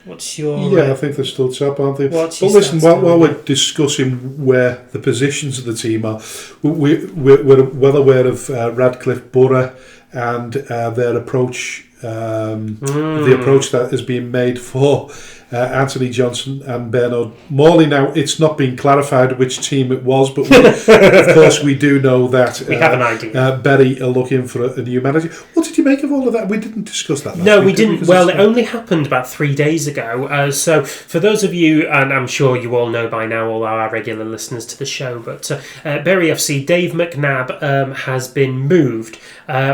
What's your? Yeah, I think they're still top, aren't they? But listen, while we're discussing where the positions of the team are, we're well aware of Radcliffe Borough and their approach, the approach that is being made for Anthony Johnson and Bernard Morley. Now, it's not been clarified which team it was, but of course we do know that we have an idea. Berry are looking for a new manager. What did you make of all of that? We didn't discuss that last No, week, we didn't. Well, it only happened about 3 days ago. So for those of you, and I'm sure you all know by now, all our regular listeners to the show, but Berry FC, Dave McNabb has been moved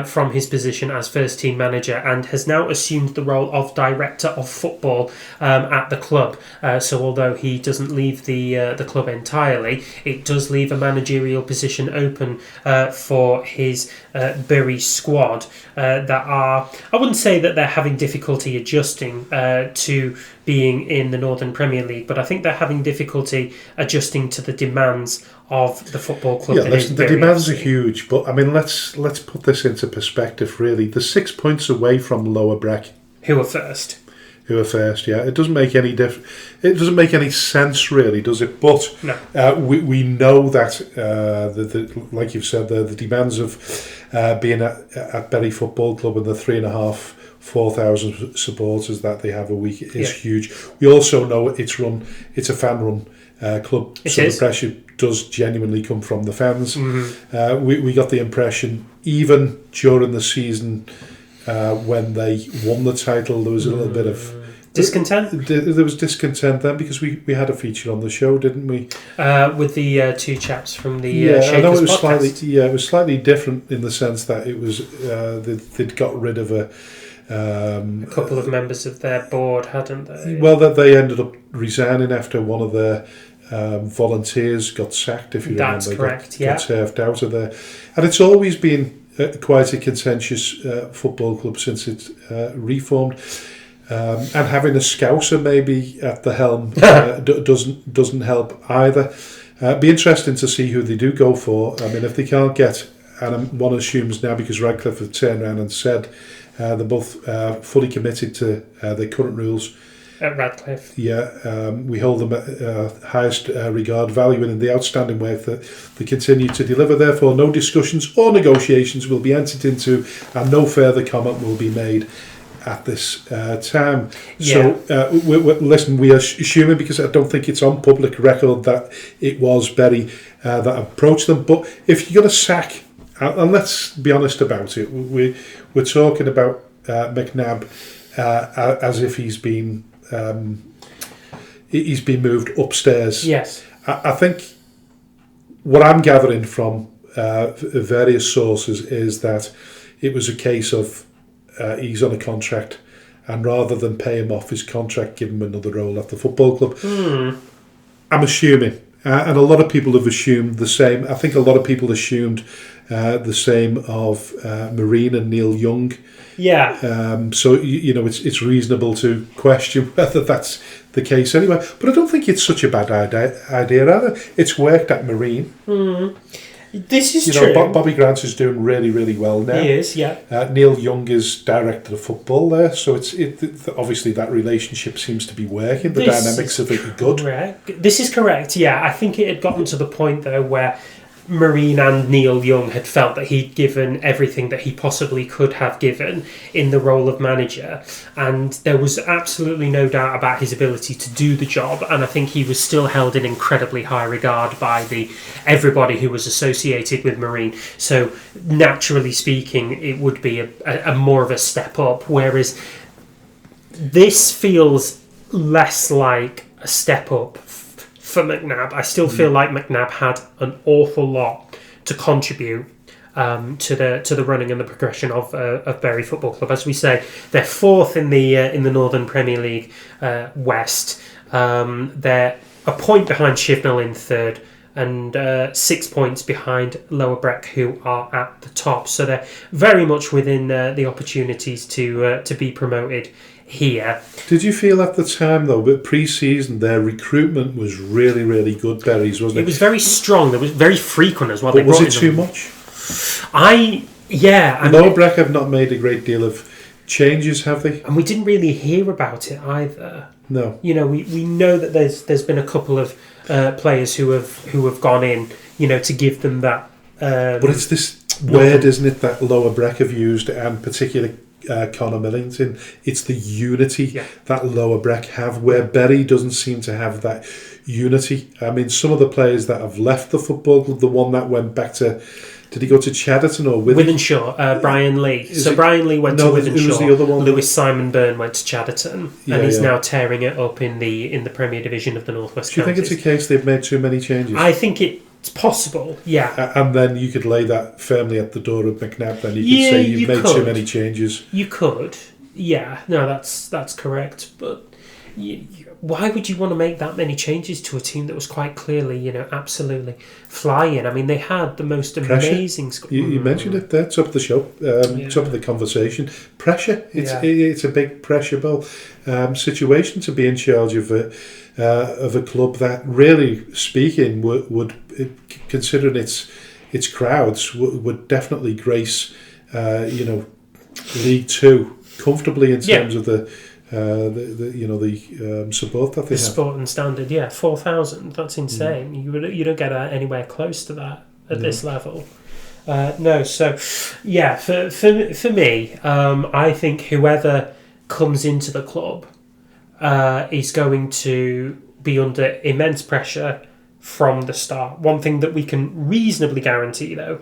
from his position as first team manager and has now assumed the role of director of football at the club. So although he doesn't leave the club entirely, it does leave a managerial position open for his Bury squad that are, I wouldn't say that they're having difficulty adjusting to being in the Northern Premier League, but I think they're having difficulty adjusting to the demands of the football club. Yeah, the demands are huge, but I mean, let's put this into perspective. Really, they're 6 points away from Lower Breck, who are first. Yeah. It doesn't make any It doesn't make any sense, really, does it? But no. We know that like you've said, the demands of being at Bury Football Club and the 3,500-4,000 supporters that they have a week is huge. We also know it's a fan-run club, so the pressure does genuinely come from the fans. Mm-hmm. We got the impression, even during the season, when they won the title, there was a little bit of discontent. There was discontent then, because we had a feature on the show, didn't we? With the two chaps from the I know it was podcast. it was slightly different in the sense that it was they'd got rid of a couple of members of their board, hadn't they? Well, that they ended up resigning after one of their volunteers got sacked. If you remember, that's correct. Got turfed out of there, and it's always been quite a contentious football club since it reformed. And having a Scouser maybe at the helm doesn't help either. Be interesting to see who they do go for. I mean, if they can't get, and one assumes now because Radcliffe have turned around and said they're both fully committed to their current rules. At Radcliffe. Yeah, we hold them at highest regard, valuing in the outstanding work that they continue to deliver. Therefore, no discussions or negotiations will be entered into, and no further comment will be made at this time. Yeah. So, listen, we are assuming, because I don't think it's on public record, that it was Berry that approached them. But if you're going to sack, and let's be honest about it, we're talking about McNabb as if he's been moved upstairs. Yes. I think what I'm gathering from various sources is that it was a case of he's on a contract, and rather than pay him off his contract, give him another role at the football club. I'm assuming, and a lot of people have assumed the same. I think a lot of people assumed the same of Marine and Neil Young. Yeah. So it's reasonable to question whether that's the case anyway. But I don't think it's such a bad idea either. It's worked at Marine. This is true. Bobby Grant is doing really, really well now. He is, yeah. Neil Young is director of football there, so it's obviously that relationship seems to be working. The dynamics of it are good. Correct. This is correct, yeah. I think it had gotten to the point, though, where Marine and Neil Young had felt that he'd given everything that he possibly could have given in the role of manager, and there was absolutely no doubt about his ability to do the job, and I think he was still held in incredibly high regard by everybody who was associated with Marine. So naturally speaking, it would be a more of a step up, whereas this feels less like a step up for McNabb. I still feel like McNabb had an awful lot to contribute to the running and the progression of Bury Football Club. As we say, they're fourth in the Northern Premier League West. They're a point behind Shifnal in third, and 6 points behind Lower Breck, who are at the top. So they're very much within the opportunities to be promoted here. Did you feel at the time, though, that pre-season their recruitment was really, really good, Berries, wasn't it? It was very strong. It was very frequent as well. But was it too much? Lower Breck have not made a great deal of changes, have they? And we didn't really hear about it either. No. We know that there's been a couple of players who have gone in, to give them that. But it's this word, isn't it, that Lower Breck have used, and particularly Connor Millington. It's the unity that Lower Breck have, where Bury doesn't seem to have that unity. I mean, some of the players that have left the football club, the one that went back to, did he go to Chadderton or Wythenshawe? Brian Lee. Brian Lee went to Wythenshawe. Who was the other one? Lewis Simon Byrne went to Chadderton, and he's now tearing it up in the Premier Division of the North West. Do you think it's a case they've made too many changes? I think it's possible, yeah. And then you could lay that firmly at the door of McNabb. Then you could say you've made too many changes. You could, yeah. No, that's correct. But why would you want to make that many changes to a team that was quite clearly, absolutely flying? I mean, they had the most amazing. You mentioned it there, top of the show, top of the conversation. Pressure. It's a big pressure ball situation to be in charge of a club that, really speaking, would considering its crowds, would definitely grace, League Two comfortably in terms of the support that they have. The Sporting standard, 4,000. That's insane. You don't get anywhere close to that at this level. So for me, I think whoever comes into the club is going to be under immense pressure from the start. One thing that we can reasonably guarantee, though,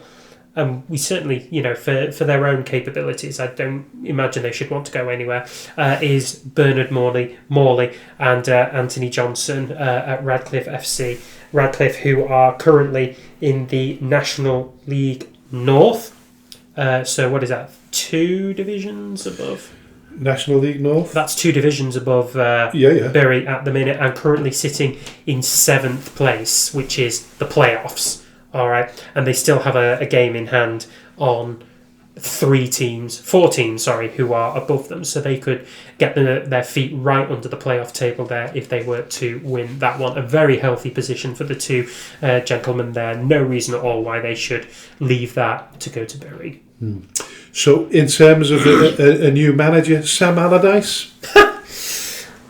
we certainly, for their own capabilities, I don't imagine they should want to go anywhere, is Bernard Morley and Anthony Johnson at Radcliffe FC. Radcliffe, who are currently in the National League North. So what is that? 2 divisions above? National League North? That's 2 divisions above Bury at the minute, and currently sitting in 7th place, which is the playoffs. All right, and they still have a game in hand on 4 teams, who are above them, so they could get their feet right under the playoff table there if they were to win that one. A very healthy position for the 2 gentlemen there. No reason at all why they should leave that to go to Bury. So, in terms of a new manager, Sam Allardyce?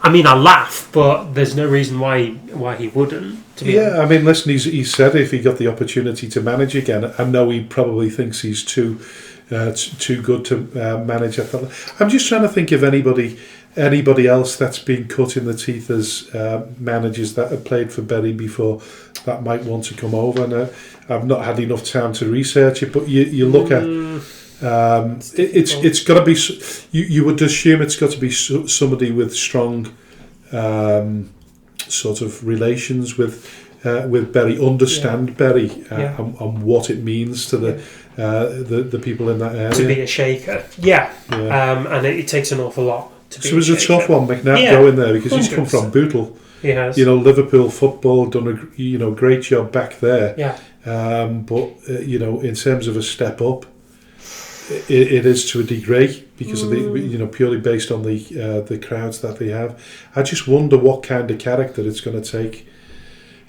I mean, I laugh, but there's no reason why he wouldn't. I mean, listen, he said if he got the opportunity to manage again, I know he probably thinks he's too good to manage at that. I'm just trying to think of anybody else that's been cut in the teeth as managers that have played for Bury before that might want to come over. And I've not had enough time to research it, but you look at. It's got to be. You would assume it's got to be somebody with strong sort of relations with with Bury, understand Bury and what it means to the people in that area. To be a shaker, and it takes an awful lot to be. So it was a tough one, McNabb, going there because 100%. He's come from Bootle. He has. Liverpool football done a great job back there. Yeah. But in terms of a step up, it is to a degree because of the purely based on the crowds that they have. I just wonder what kind of character it's going to take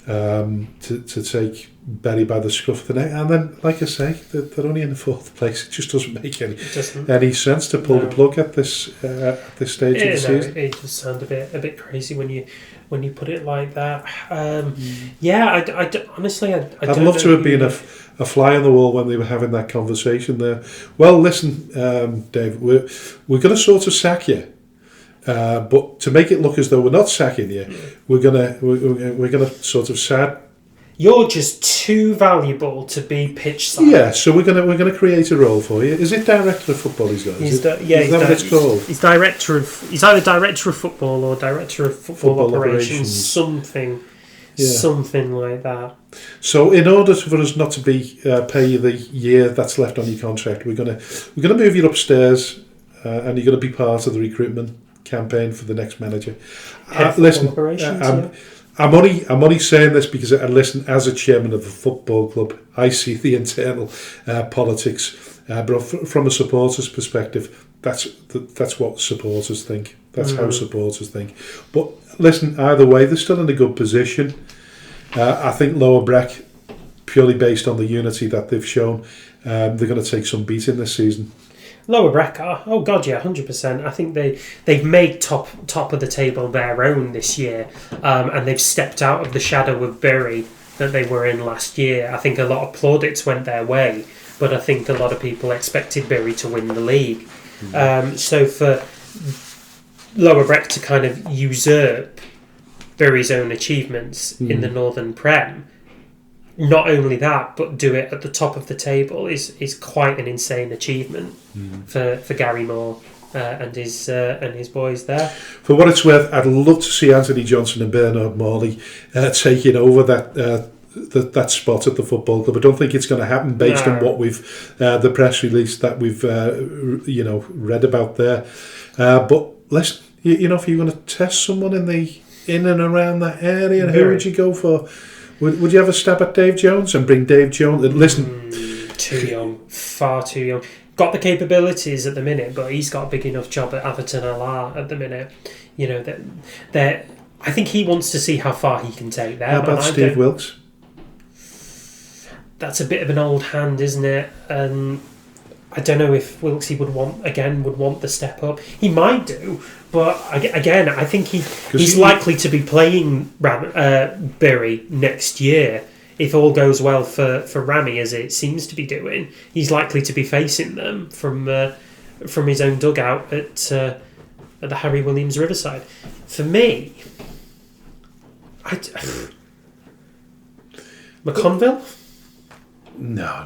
to take Bury by the scruff of the neck, and then, like I say, they're only in the 4th place. It just doesn't make any sense to pull the plug at this stage of the season. It does sound a bit crazy when you put it like that. Honestly, I'd love to have been a fly on the wall when they were having that conversation there. Well, listen, Dave, we're going to sort of sack you. But to make it look as though we're not sacking you, we're gonna sort of sad. You're just too valuable to be pitch side. Yeah, so we're gonna create a role for you. Is it director of football he's got? Is that what it's called? He's either director of football or director of football operations. Something like that. So, in order for us not to be pay you the year that's left on your contract, we're gonna move you upstairs, and you're gonna be part of the recruitment campaign for the next manager. Listen, I'm only saying this because listen, as a chairman of the football club, I see the internal politics, but from a supporter's perspective, that's what supporters think. That's how supporters think. But listen, either way, they're still in a good position. I think Lower Breck, purely based on the unity that they've shown, they're going to take some beating this season. Lower Breck are, 100%. I think they've made top of the table their own this year, and they've stepped out of the shadow of Bury that they were in last year. I think a lot of plaudits went their way, but I think a lot of people expected Bury to win the league. So for Lower Breck to kind of usurp Bury's own achievements in the Northern Prem, not only that, but do it at the top of the table is quite an insane achievement for Gary Moore and his boys there. For what it's worth, I'd love to see Anthony Johnson and Bernard Morley taking over that spot at the football club. I don't think it's going to happen based on what we've the press release that we've read about there. But listen, if you're going to test someone in and around that area, who would you go for? Would you have a stab at Dave Jones and bring Dave Jones? Listen, too young, far too young. Got the capabilities at the minute, but he's got a big enough job at Atherton LR at the minute. That I think he wants to see how far he can take there. How about Steve Wilkes? That's a bit of an old hand, isn't it? And I don't know if Wilkesy would want the step up. He might do, but again, I think he's likely to be playing Bury next year. If all goes well for Rami, as it seems to be doing, he's likely to be facing them from his own dugout at the Harry Williams Riverside. For me, McConville? No, I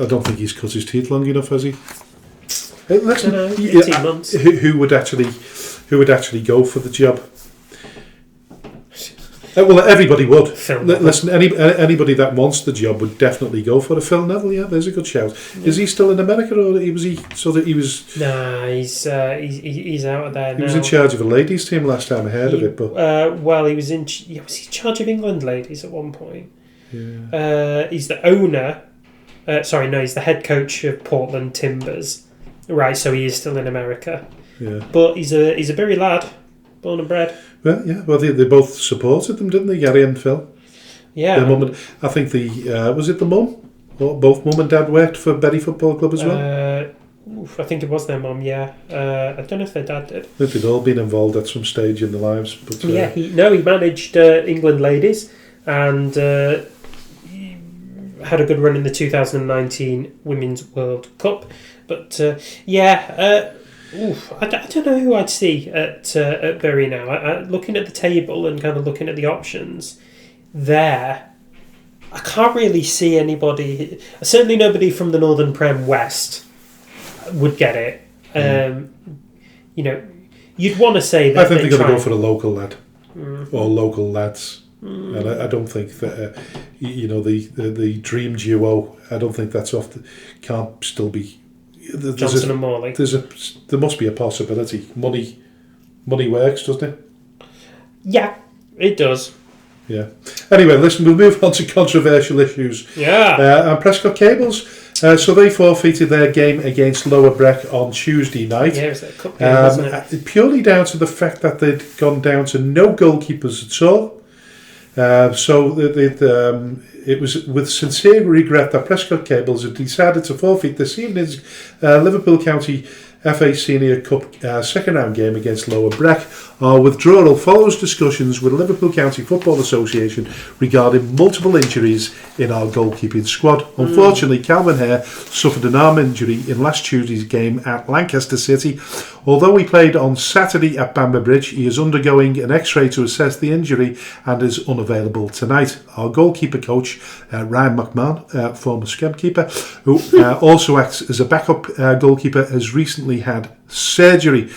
don't think he's cut his teeth long enough, has he? Listen, 18 months. Who would actually go for the job? Well, everybody would. Listen, anybody that wants the job would definitely go for it. Phil Neville, yeah, there's a good shout. Yeah. Is he still in America, or was he? So that he was. Nah, he's out of there now. He was in charge of a ladies' team last time I heard of it, but. He was in. Was he in charge of England ladies at one point? Yeah. He's the owner. He's the head coach of Portland Timbers. Right, so he is still in America. Yeah. But he's a Bury lad, born and bred. Well, yeah. Well, they both supported them, didn't they, Gary and Phil? Yeah. Their mum and I think was it the mum? Or both mum and dad worked for Bury Football Club as well. I think it was their mum. Yeah. I don't know if their dad did. I think they'd all been involved at some stage in their lives. But he managed England ladies and had a good run in the 2019 Women's World Cup. But I don't know who I'd see at Bury now. Looking at the table and kind of looking at the options there, I can't really see anybody. Certainly nobody from the Northern Prem West would get it. Mm. You'd want to say that. I think they're going to go for a local lad or local lads. And I don't think that the dream duo. I don't think that's can't still be. Johnson and Morley. There must be a possibility. Money works, doesn't it? Yeah, it does. Yeah. Anyway, listen, we'll move on to controversial issues. Yeah. And Prescot Cables. So they forfeited their game against Lower Breck on Tuesday night. Yeah, it was a cup game, wasn't it? Purely down to the fact that they'd gone down to no goalkeepers at all. It was with sincere regret that Prescot Cables had decided to forfeit this evening's Liverpool County FA Senior Cup second round game against Lower Breck. Our withdrawal follows discussions with Liverpool County Football Association regarding multiple injuries in our goalkeeping squad. Unfortunately, Calvin Hare suffered an arm injury in last Tuesday's game at Lancaster City. Although he played on Saturday at Bamber Bridge, he is undergoing an x-ray to assess the injury and is unavailable tonight. Our goalkeeper coach, Ryan McMahon, former scab keeper, who also acts as a backup goalkeeper, has recently had surgery.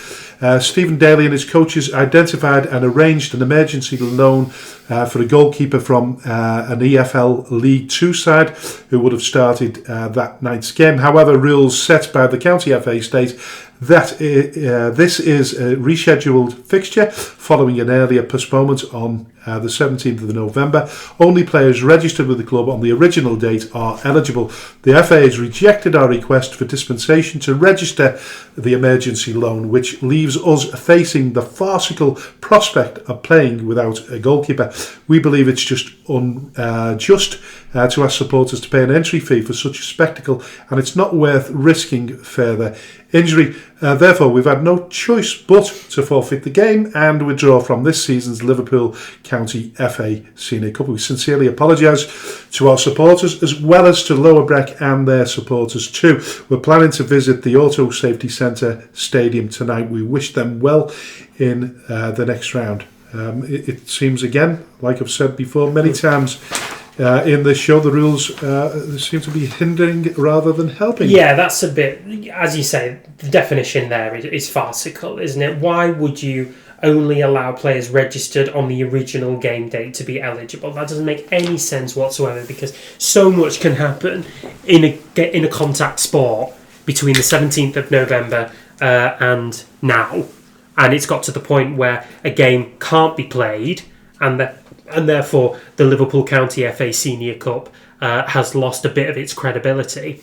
Stephen Daly and his coaches identified and arranged an emergency loan for a goalkeeper from an EFL League 2 side who would have started that night's game. However, rules set by the County FA state that this is a rescheduled fixture following an earlier postponement on the 17th of November. Only players registered with the club on the original date are eligible. The FA has rejected our request for dispensation to register the emergency loan, which leaves us facing the farcical prospect of playing without a goalkeeper. We believe it's just unjust to ask supporters to pay an entry fee for such a spectacle, and it's not worth risking further injury. Therefore, we've had no choice but to forfeit the game and withdraw from this season's Liverpool County FA Senior Cup. We sincerely apologise to our supporters as well as to Lower Breck and their supporters too. We're planning to visit the Auto Safety Centre Stadium tonight. We wish them well in the next round. It seems again, like I've said before many times, in this show, the rules seem to be hindering rather than helping. Yeah, that's a bit, as you say, the definition there is farcical, isn't it? Why would you only allow players registered on the original game date to be eligible? That doesn't make any sense whatsoever, because so much can happen in a contact sport between the 17th of November and now. And it's got to the point where a game can't be played, and therefore the Liverpool County FA Senior Cup has lost a bit of its credibility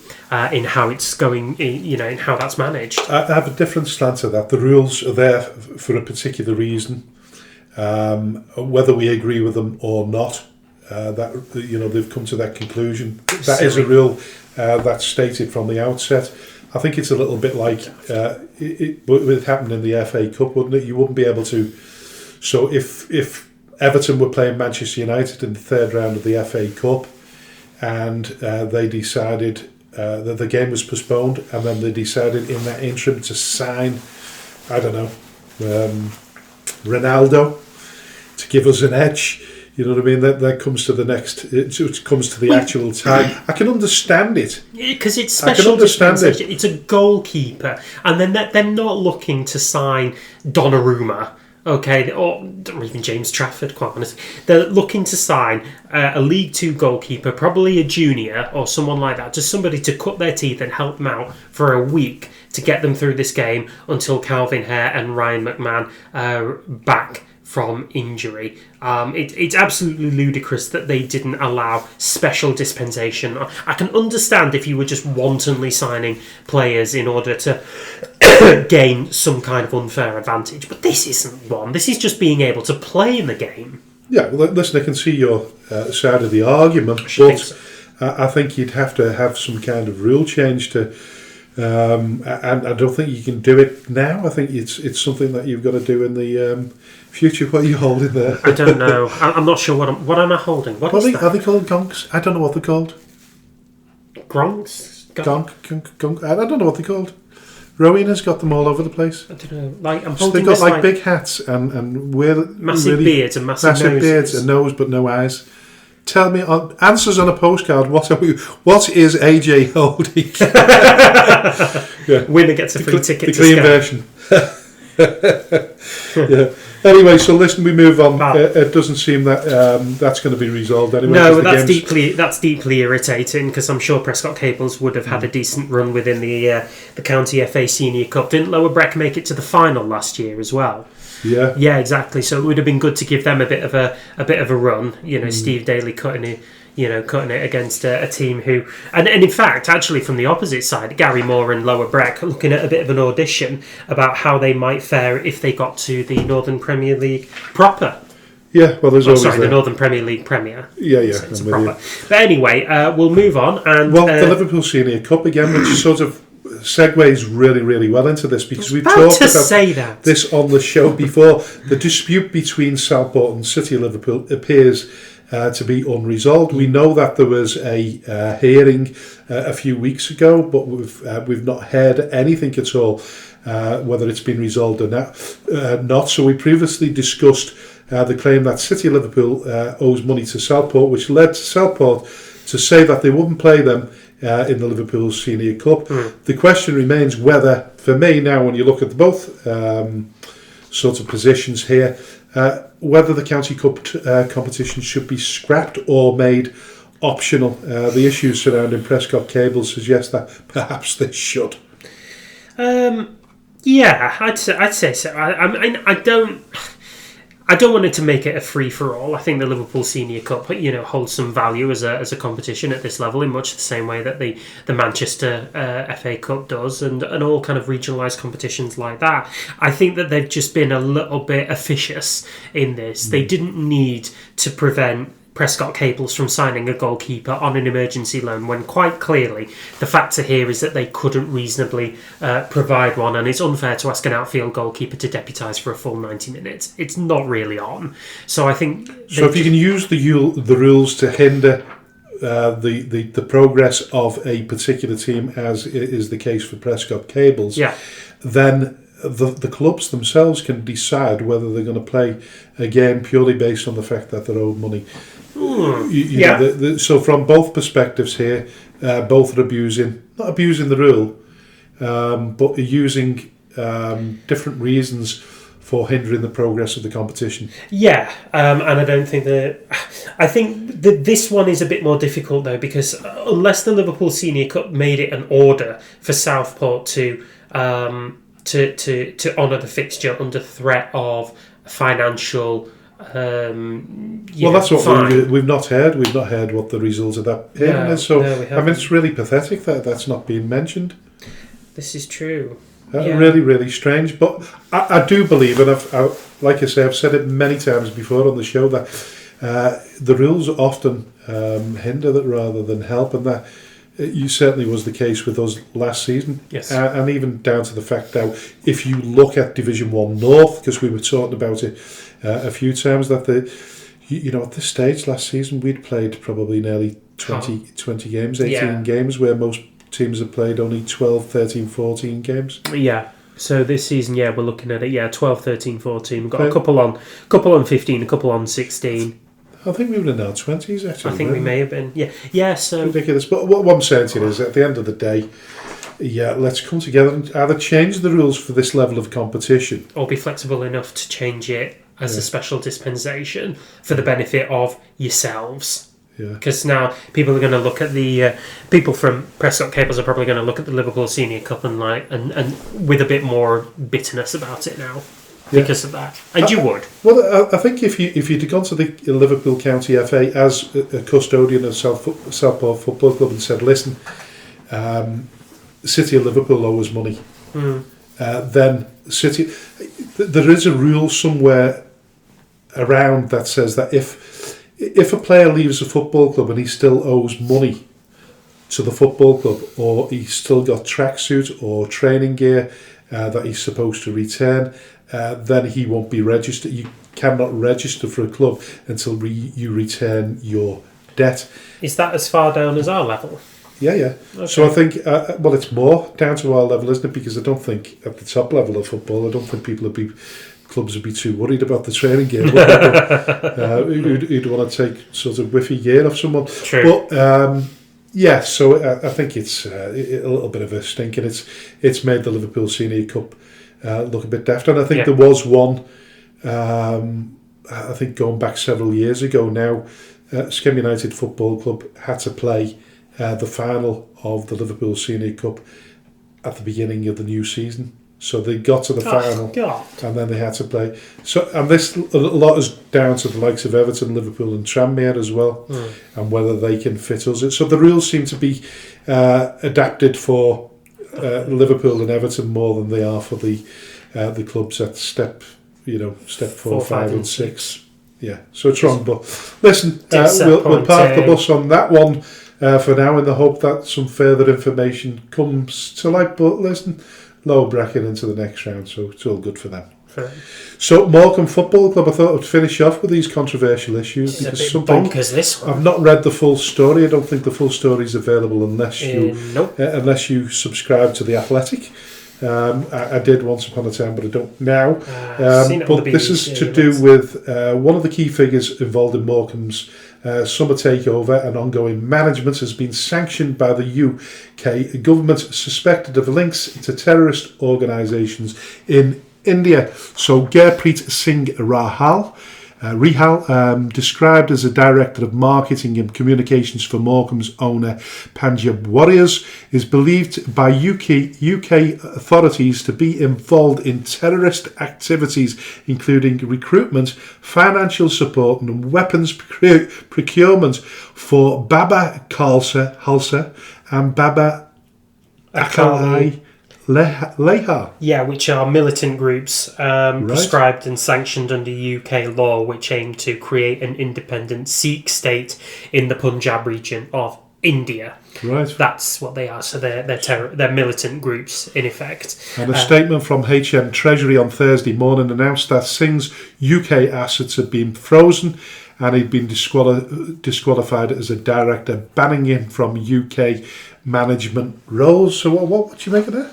in how it's going, in how that's managed. I have a different stance to that. The rules are there for a particular reason, whether we agree with them or not. They've come to that conclusion. That is a rule that's stated from the outset. I think it's a little bit like it would happen in the FA Cup, wouldn't it? You wouldn't be able to. So if Everton were playing Manchester United in the third round of the FA Cup, and they decided that the game was postponed, and then they decided in that interim to sign, I don't know, Ronaldo to give us an edge. You know what I mean? That comes to the next. It comes to the actual time. I can understand it because it's special dispensation. It's a goalkeeper, and then they're not looking to sign Donnarumma. Okay, or even James Trafford, quite honestly. They're looking to sign a League 2 goalkeeper, probably a junior or someone like that, just somebody to cut their teeth and help them out for a week to get them through this game until Calvin Hare and Ryan McMahon are back from injury. It's absolutely ludicrous that they didn't allow special dispensation. I can understand if you were just wantonly signing players in order to gain some kind of unfair advantage, but this isn't one. This is just being able to play in the game. Yeah, well, listen, I can see your side of the argument, but I think you'd have to have some kind of rule change to. And I don't think you can do it now. I think it's something that you've got to do in the future. What are you holding there? I don't know. I'm not sure what am I holding. What is that? Are they called gonks? I don't know what they're called. Gronks? Gonk. I don't know what they're called. Rowena's got them all over the place. I don't know. Like I'm so holding they've got this like big hats and we're massive really beards and massive noses. beards and nose but no eyes. Tell me answers on a postcard. What is AJ holding? Yeah. Winner gets a free ticket. The clean version. Yeah. Anyway, so listen, we move on. It doesn't seem that that's going to be resolved anyway. No, that's deeply irritating because I'm sure Prescot Cables would have had a decent run within the County FA Senior Cup. Didn't Lower Breck make it to the final last year as well? Yeah. Yeah, exactly. So it would have been good to give them a bit of a run. You know, Steve Daly cutting it against a team who, and in fact, actually from the opposite side, Gary Moore and Lower Breck looking at a bit of an audition about how they might fare if they got to the Northern Premier League proper. Yeah, well, there's always the Northern Premier League Premier. Yeah, so it's proper. But anyway, we'll move on. And the Liverpool Senior Cup again, which sort of segues really, really well into this because we've talked about this on the show before. The dispute between Southport and City of Liverpool appears to be unresolved. We know that there was a hearing a few weeks ago, but we've not heard anything at all whether it's been resolved or not. So we previously discussed the claim that City of Liverpool owes money to Southport, which led to Southport to say that they wouldn't play them in the Liverpool Senior Cup. The question remains whether, for me now, when you look at both sorts of positions here, whether the County Cup competition should be scrapped or made optional. The issues surrounding Prescot Cables suggest that perhaps they should. Yeah, I'd say so. I don't want it to make it a free-for-all. I think the Liverpool Senior Cup, holds some value as a competition at this level in much the same way that the Manchester FA Cup does and all kind of regionalised competitions like that. I think that they've just been a little bit officious in this. They didn't need to prevent Prescot Cables from signing a goalkeeper on an emergency loan when quite clearly the factor here is that they couldn't reasonably provide one, and it's unfair to ask an outfield goalkeeper to deputise for a full 90 minutes. It's not really on. So I think... So if you can use the rules to hinder the progress of a particular team, as is the case for Prescot Cables, then the clubs themselves can decide whether they're going to play a game purely based on the fact that they're owed money. So from both perspectives here, both are not abusing the rule, but are using different reasons for hindering the progress of the competition. Yeah, and I don't think I think that this one is a bit more difficult though, because unless the Liverpool Senior Cup made it an order for Southport to honour the fixture under threat of financial. That's what we've not heard. We've not heard what the result of that hearing is. So it's really pathetic that that's not being mentioned. This is true. Really, really strange. But I do believe, and like I say, I've said it many times before on the show, that the rules often hinder that rather than help, and that certainly was the case with us last season. Yes. And even down to the fact now, if you look at Division 1 North, because we were talking about it a few times, that at this stage last season we'd played probably nearly 20 games, 18 games, where most teams have played only 12, 13, 14 games. Yeah. So this season, we're looking at it, 12, 13, 14. We've got a couple on 15, a couple on 16. I think we were in our 20s, actually. I think we may have been. Yeah, so... Ridiculous. But what I'm saying to you is, at the end of the day, let's come together and either change the rules for this level of competition, or be flexible enough to change it as a special dispensation for the benefit of yourselves. Because now people are going to look at the people from Prescot Cables are probably going to look at the Liverpool Senior Cup and with a bit more bitterness about it now because of that. And you would. Well, I think if you'd gone to the Liverpool County FA as a custodian of Southport Football Club and said, listen, City of Liverpool owe us money, then City, there is a rule somewhere around that says that if a player leaves a football club and he still owes money to the football club, or he's still got tracksuit or training gear that he's supposed to return, then he won't be registered. You cannot register for a club until you return your debt. Is that as far down as our level? Yeah. Okay. So I think, it's more down to our level, isn't it? Because I don't think at the top level of football, I don't think clubs would be too worried about the training gear. Who'd want to take sort of whiffy gear off someone. True. But so I think it's a little bit of a stink, and it's made the Liverpool Senior Cup look a bit daft. And I think there was one, I think going back several years ago now, Skem United Football Club had to play the final of the Liverpool Senior Cup at the beginning of the new season. So they got to the final, and then they had to play. So, and this a lot is down to the likes of Everton, Liverpool, and Tranmere as well, and whether they can fit us. So the rules seem to be adapted for Liverpool and Everton more than they are for the clubs at step 4, 5, and 6. Yeah, so it's wrong. But listen, we'll park the bus on that one for now, in the hope that some further information comes to light. But listen. Lower Breck into the next round, so it's all good for them. Fair. So Morecambe Football Club, I thought I'd finish off with these controversial issues. This is a bit bonkers, this one. I've not read the full story. I don't think the full story is available unless you subscribe to The Athletic. I did once upon a time, but I don't now. But this is to do with one of the key figures involved in Morecambe's summer takeover and ongoing management has been sanctioned by the UK government, suspected of links to terrorist organisations in India. So Gurpreet Singh Rihal, described as a director of marketing and communications for Morecambe's owner Punjab Warriors, is believed by UK authorities to be involved in terrorist activities, including recruitment, financial support, and weapons procurement for Baba Khalsa and Baba Akali Leha. Yeah, which are militant groups prescribed and sanctioned under UK law, which aim to create an independent Sikh state in the Punjab region of India. Right. That's what they are. So they're militant groups, in effect. And a statement from HM Treasury on Thursday morning announced that Singh's UK assets had been frozen and he'd been disqualified as a director, banning him from UK management roles. So what do you make of that?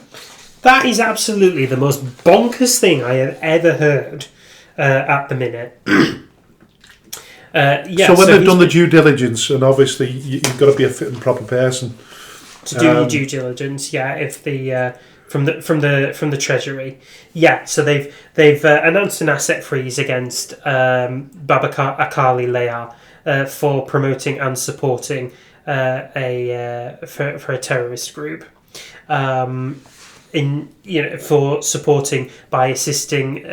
That is absolutely the most bonkers thing I have ever heard at the minute. So when they've done the due diligence, and obviously you've got to be a fit and proper person to do your due diligence. Yeah, if the from the Treasury, yeah. So they've announced an asset freeze against Baba Akali Leha for promoting and supporting for a terrorist group. For supporting by assisting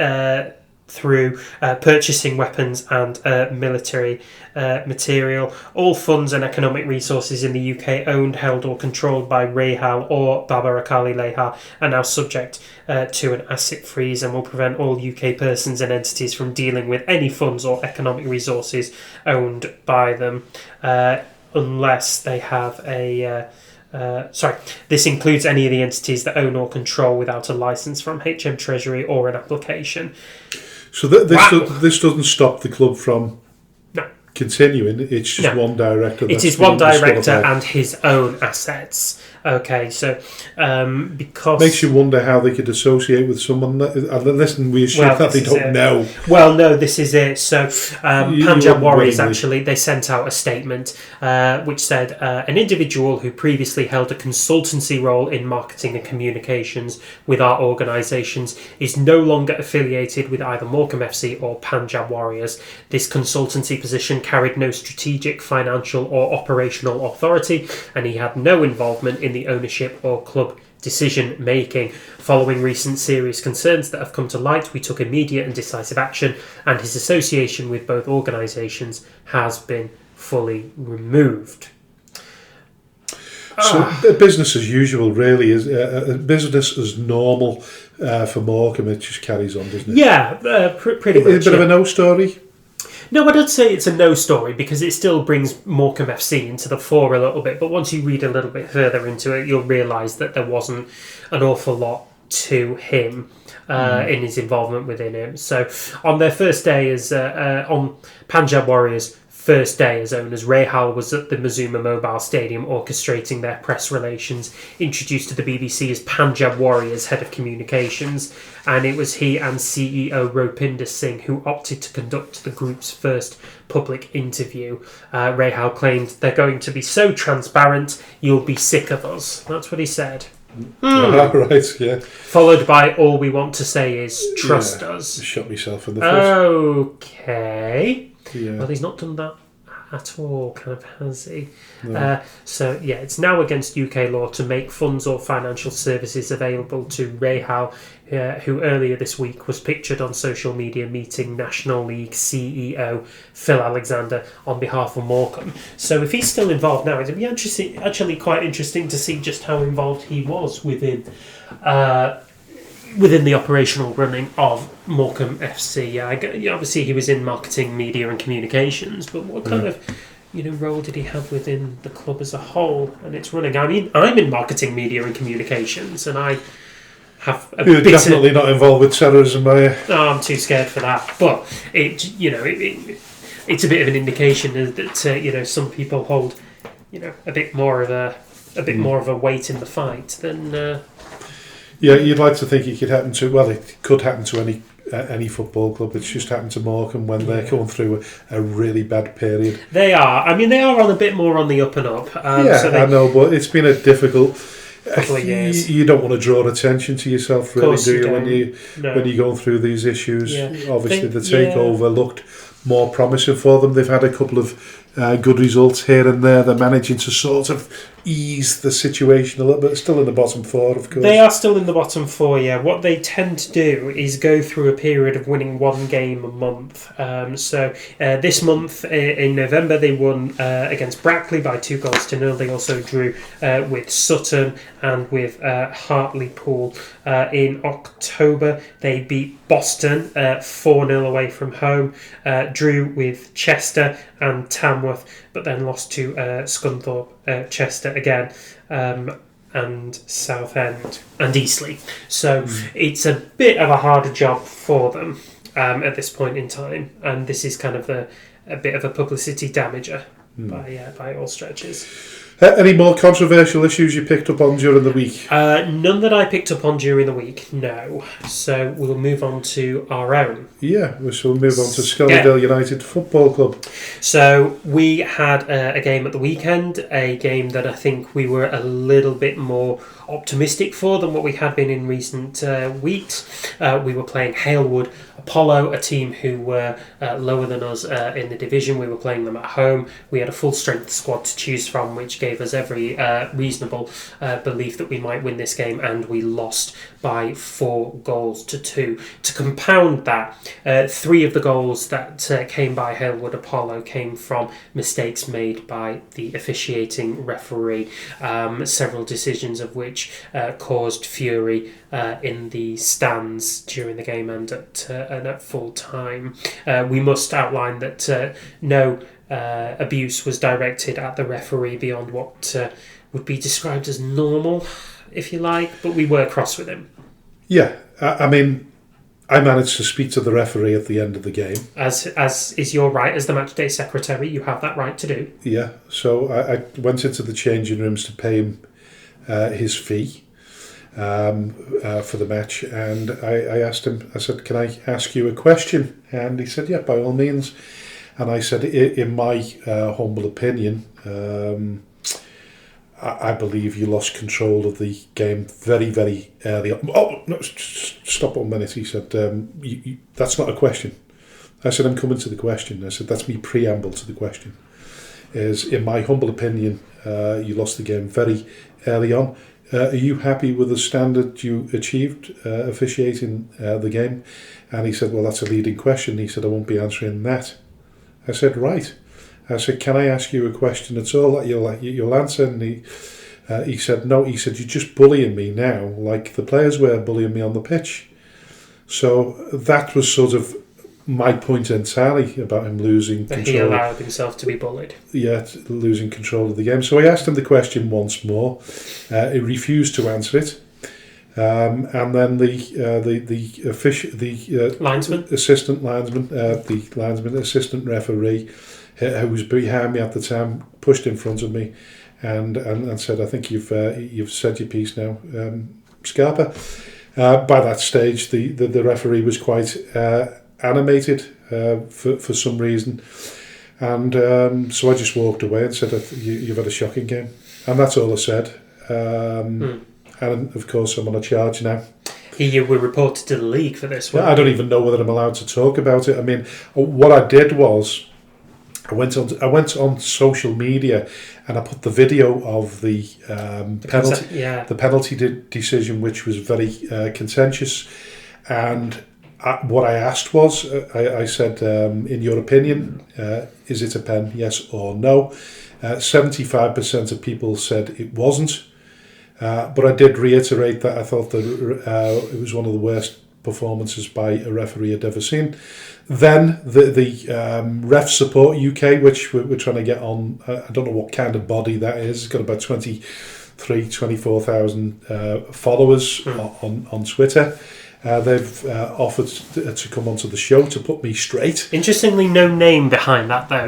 through purchasing weapons and military material. All funds and economic resources in the UK owned, held or controlled by Rehal or Baba Akali Leha are now subject to an asset freeze and will prevent all UK persons and entities from dealing with any funds or economic resources owned by them unless they have a... this includes any of the entities that own or control without a licence from HM Treasury or an application. So this doesn't stop the club from continuing. It's just one director. It is one director and his own assets. Okay, so because... Makes you wonder how they could associate with someone that... listen, we assume that they don't know. Well, no, this is it. So Punjab Warriors, actually, they sent out a statement which said an individual who previously held a consultancy role in marketing and communications with our organisations is no longer affiliated with either Morecambe FC or Punjab Warriors. This consultancy position carried no strategic, financial or operational authority, and he had no involvement in the ownership or club decision making. Following recent serious concerns that have come to light, we took immediate and decisive action, and his association with both organisations has been fully removed. So business as usual, really, is business as normal for Morecambe. It just carries on, doesn't it? Yeah, pretty much. A bit of a no story. No, I don't say it's a no story because it still brings Morecambe FC into the fore a little bit. But once you read a little bit further into it, you'll realise that there wasn't an awful lot to him in his involvement within him. So on their first day on Punjab Warriors' first day as owners, Rehal was at the Mazuma Mobile Stadium orchestrating their press relations, introduced to the BBC as Punjab Warriors Head of Communications, and it was he and CEO Ropinder Singh who opted to conduct the group's first public interview. Rehal claimed they're going to be so transparent, you'll be sick of us. That's what he said. Right, yeah. Followed by all we want to say is trust us. Shot myself in the foot. Okay. Yeah. Well, he's not done that at all, kind of, has he? No. So, yeah, it's now against UK law to make funds or financial services available to Rahal, who earlier this week was pictured on social media meeting National League CEO Phil Alexander on behalf of Morecambe. So if he's still involved now, it'd be actually quite interesting to see just how involved he was within the operational running of Morecambe FC. Obviously he was in marketing, media and communications, but what kind of role did he have within the club as a whole and its running? I mean, I'm in marketing, media and communications, and I have a You're definitely not involved with terrorism, are you? No, I'm too scared for that. But it's a bit of an indication that some people hold a bit more of a weight in the fight than. Yeah, you'd like to think it could happen to. Well, it could happen to any football club. It's just happened to Morecambe when they're going through a really bad period. They are. I mean, they are on a bit more on the up and up. I know, but it's been a difficult couple of years. You don't want to draw attention to yourself, really, do you? When you're going through these issues, obviously the takeover looked more promising for them. They've had a couple of good results here and there. They're managing to sort of ease the situation a little bit. Still in the bottom four, of course. They are still in the bottom four, yeah. What they tend to do is go through a period of winning one game a month. So this month, in November, they won against Brackley by 2-0. They also drew with Sutton and with Hartlepool. In October, they beat Boston 4-0 away from home, drew with Chester and Tamworth, but then lost to Scunthorpe, Chester again, and Southend and Eastleigh. So it's a bit of a harder job for them at this point in time, and this is kind of a bit of a publicity damager by all stretches. Any more controversial issues you picked up on during the week? None that I picked up on during the week, no. So we'll move on to our own. Yeah, we shall move on to Scaledale United Football Club. So we had a game at the weekend, a game that I think we were a little bit more optimistic for than what we had been in recent weeks. We were playing Halewood Apollo, a team who were lower than us in the division. We were playing them at home. We had a full strength squad to choose from, which gave us every reasonable belief that we might win this game, and we lost by 4-2. To compound that, 3 of the goals that came by Halewood Apollo came from mistakes made by the officiating referee, several decisions of which caused fury in the stands during the game and at full time. We must outline that no abuse was directed at the referee beyond what would be described as normal, if you like, but we were cross with him. Yeah, I mean, I managed to speak to the referee at the end of the game. As is your right as the matchday secretary, you have that right to do. Yeah, so I went into the changing rooms to pay him his fee for the match, and I asked him, I said, can I ask you a question? And he said, yeah, by all means. And I said, in my humble opinion, I believe you lost control of the game very, very early on. Oh, no, stop 1 minute. He said, that's not a question. I said, I'm coming to the question. I said, that's me preamble to the question. Is, in my humble opinion, you lost the game very early on. Are you happy with the standard you achieved officiating the game? And he said, well, that's a leading question. He said, I won't be answering that. I said, right. I said, can I ask you a question at all that you'll answer? And he said, no. He said, you're just bullying me now, like the players were bullying me on the pitch. So that was sort of my point entirely about him losing control. He allowed himself to be bullied. Yeah, losing control of the game. So I asked him the question once more. He refused to answer it. And then the assistant referee, who was behind me at the time, pushed in front of me, and said, "I think you've said your piece now, Scarpa." By that stage, the referee was quite animated for some reason, and so I just walked away and said, "You've had a shocking game," and that's all I said. And of course, I'm on a charge now. He were reported to the league for this one. I don't even know whether I'm allowed to talk about it. I mean, what I did was I went on social media and I put the video of the penalty, the penalty decision, which was very contentious. And what I asked was, I said, in your opinion, is it a pen? Yes or no? 75% of people said it wasn't. But I did reiterate that I thought that it was one of the worst performances by a referee I'd ever seen. Then the Ref Support UK, which we're trying to get on, I don't know what kind of body that is. It's got about 24,000 followers on Twitter. They've offered to come onto the show to put me straight. Interestingly, no name behind that though.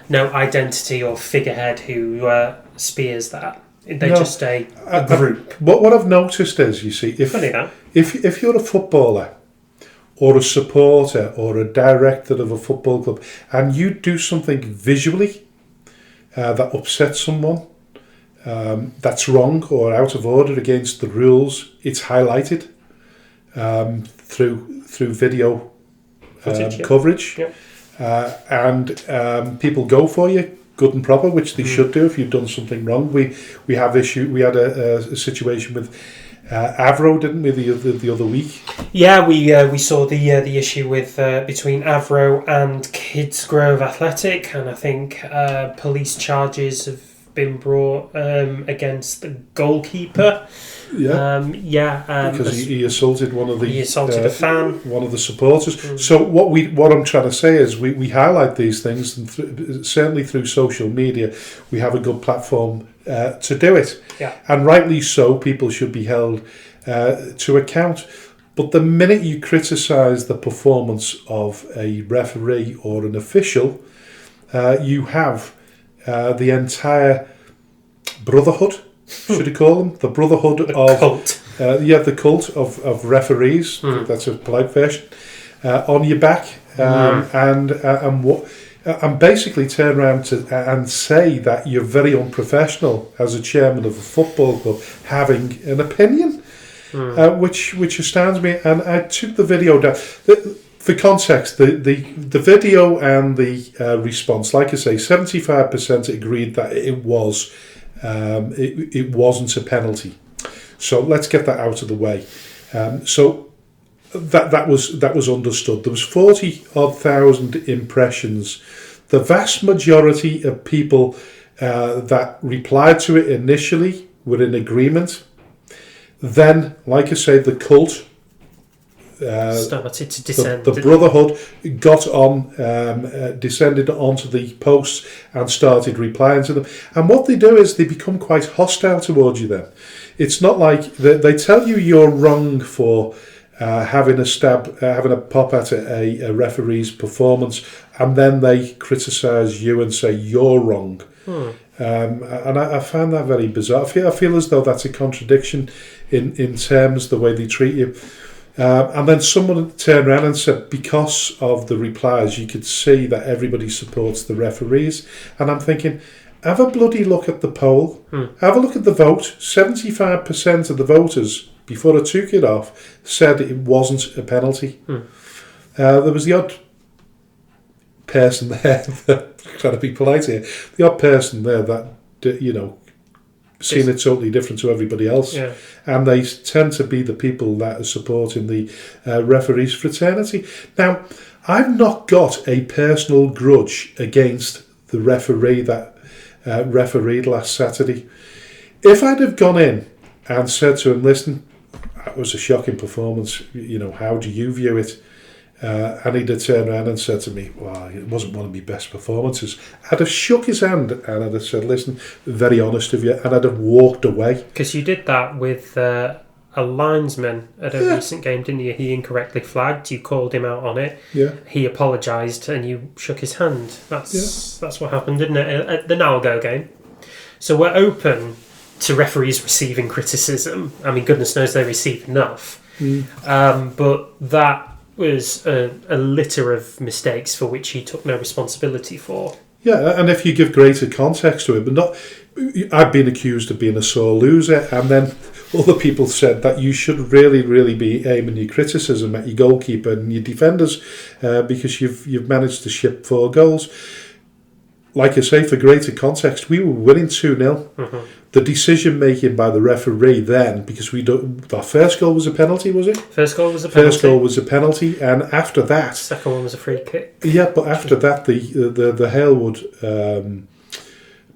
No identity or figurehead who spears that. They're just a group. What I've noticed is, you see, if you're a footballer or a supporter or a director of a football club and you do something visually that upsets someone, that's wrong or out of order against the rules, it's highlighted through video coverage. Yep. And people go for you, good and proper, which they should do if you've done something wrong. We had a situation with Avro, didn't we, the other week? Yeah, we saw the issue with between Avro and Kidsgrove Athletic, and I think police charges have been brought against the goalkeeper. Because he assaulted a fan, one of the supporters. So what I'm trying to say is we highlight these things, and certainly through social media, we have a good platform to do it. Yeah. And rightly so, people should be held to account. But the minute you criticise the performance of a referee or an official, you have the entire brotherhood. Should you call them the brotherhood of cult? The cult of referees. That's a polite version. On your back, and basically turn around and say that you're very unprofessional as a chairman of a football club having an opinion, which astounds me. And I took the video down. For context, the video and the response, like I say, 75% agreed that it was. It wasn't a penalty, so let's get that out of the way. So that was understood. There was 40,000 impressions. The vast majority of people that replied to it initially were in agreement. Then, like I say, the cult started to descend. The brotherhood got on, descended onto the posts and started replying to them. And what they do is they become quite hostile towards you then. It's not like they tell you you're wrong for having a pop at a referee's performance, and then they criticise you and say you're wrong. And I find that very bizarre. I feel as though that's a contradiction in terms of the way they treat you. And then someone turned around and said, because of the replies, you could see that everybody supports the referees. And I'm thinking, have a bloody look at the poll. Have a look at the vote. 75% of the voters, before I took it off, said it wasn't a penalty. There was the odd person there, trying to be polite here, the odd person there that, seen it totally different to everybody else. Yeah. And they tend to be the people that are supporting the referees' fraternity. Now, I've not got a personal grudge against the referee that refereed last Saturday. If I'd have gone in and said to him, listen, that was a shocking performance, how do you view it? And he'd have turned around and said to me, well, it wasn't one of my best performances. I'd have shook his hand and I'd have said, listen, very honest of you, and I'd have walked away. Because you did that with a linesman at a recent game, didn't you? He incorrectly flagged, you called him out on it. Yeah. He apologised and you shook his hand. That's what happened, didn't it, at the Now Go game? So we're open to referees receiving criticism. I mean, goodness knows they receive enough. But that was a litter of mistakes for which he took no responsibility for. Yeah, and if you give greater context to it, but not, I've been accused of being a sore loser, and then other people said that you should really be aiming your criticism at your goalkeeper and your defenders because you've managed to ship 4 goals. Like I say, for greater context, we were winning 2-0. Mm-hmm. The decision making by the referee then, because our first goal was a penalty, was it? First goal was a penalty. First goal was a penalty, and after that, second one was a free kick. Yeah, but after that, the Halewood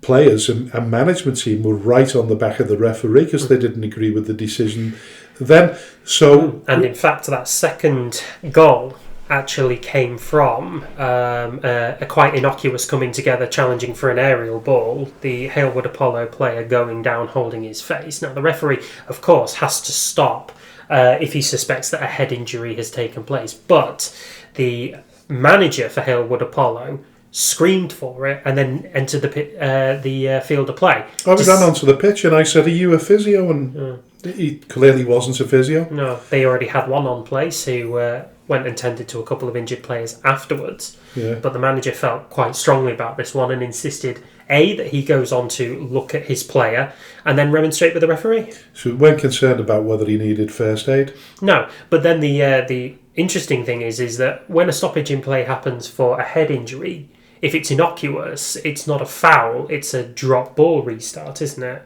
players and management team were right on the back of the referee because they didn't agree with the decision then. So, and in fact, that second goal actually came from a quite innocuous coming together, challenging for an aerial ball, the Halewood Apollo player going down holding his face. Now the referee, of course, has to stop if he suspects that a head injury has taken place, but the manager for Halewood Apollo screamed for it and then entered the field of play. I ran onto the pitch and I said, "Are you a physio?" And he clearly wasn't a physio. No, they already had one on place who went and tended to a couple of injured players afterwards. Yeah. But the manager felt quite strongly about this one and insisted, that he goes on to look at his player and then remonstrate with the referee. So we weren't concerned about whether he needed first aid? No, but then the interesting thing is that when a stoppage in play happens for a head injury, if it's innocuous, it's not a foul, it's a drop ball restart, isn't it?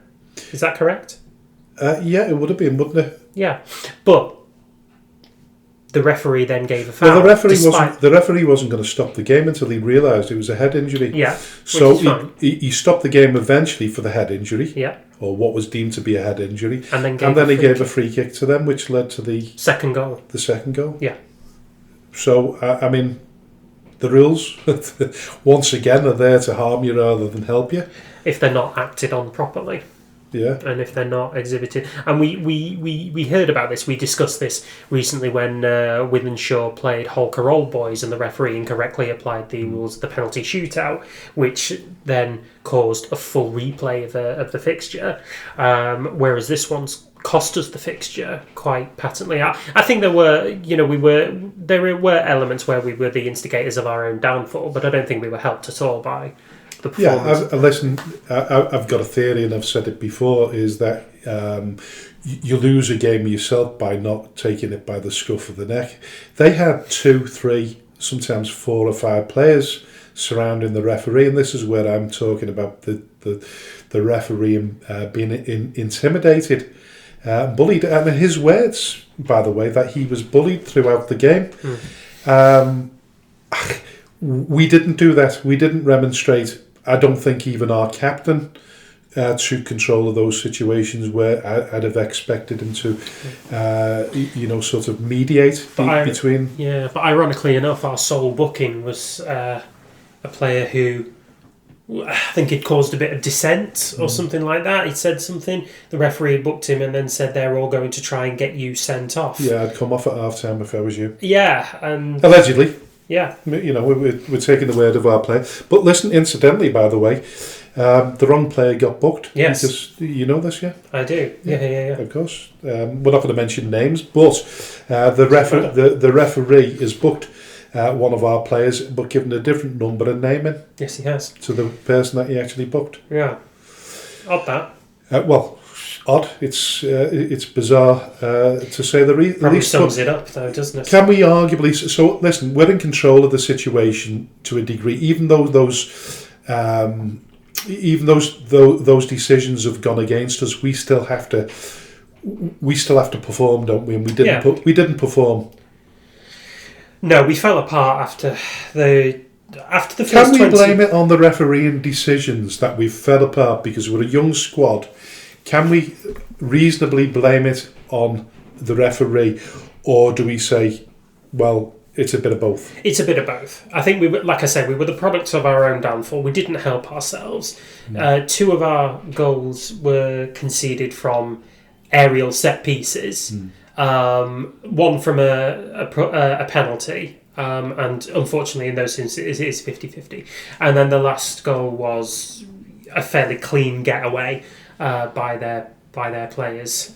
Is that correct? Yeah, it would have been, wouldn't it? Yeah, but the referee then gave a foul. Well, the referee wasn't going to stop the game until he realised it was a head injury. Yeah, so he stopped the game eventually for the head injury. Yeah, or what was deemed to be a head injury, and then he gave a free kick to them, which led to the second goal. The second goal. Yeah. So I mean, the rules once again are there to harm you rather than help you if they're not acted on properly. Yeah. And if they're not exhibited. And we heard about this, we discussed this recently when Wythenshawe played Holker Old Boys and the referee incorrectly applied the rules of the penalty shootout, which then caused a full replay of the fixture. Whereas this one's cost us the fixture quite patently. I think there were elements where we were the instigators of our own downfall, but I don't think we were helped at all by listen, I've got a theory, and I've said it before, is that you lose a game yourself by not taking it by the scruff of the neck. They had 2, 3, sometimes 4 or 5 players surrounding the referee, and this is where I'm talking about the referee being intimidated, bullied, and in his words, by the way, that he was bullied throughout the game. We didn't do that. We didn't remonstrate. I don't think even our captain took control of those situations where I'd have expected him to, sort of mediate between. Yeah, but ironically enough, our sole booking was a player who I think he'd caused a bit of dissent or something like that. He'd said something. The referee had booked him and then said they're all going to try and get you sent off. Yeah, I'd come off at half time if I was you. Yeah, and allegedly. Yeah. We're taking the word of our player. But listen, incidentally, by the way, the wrong player got booked. Yes. Because you know this, yeah? I do. Yeah. Of course. We're not going to mention names, but the referee has booked one of our players, but given a different number and naming. Yes, he has. To the person that he actually booked. Yeah. Odd that. Odd. It's bizarre to say the least. Probably sums it up, though, doesn't it? Can we arguably? So listen, we're in control of the situation to a degree, even though those decisions have gone against us. We still have to perform, don't we? And we didn't. We didn't perform. No, we fell apart after the first. Can we blame it on the refereeing decisions that we fell apart because we're a young squad? Can we reasonably blame it on the referee, or do we say, well, it's a bit of both? It's a bit of both. I think we were the products of our own downfall. We didn't help ourselves. 2 of our goals were conceded from aerial set pieces. One from a penalty. And unfortunately, in those instances, it is 50-50. And then the last goal was a fairly clean getaway by their players.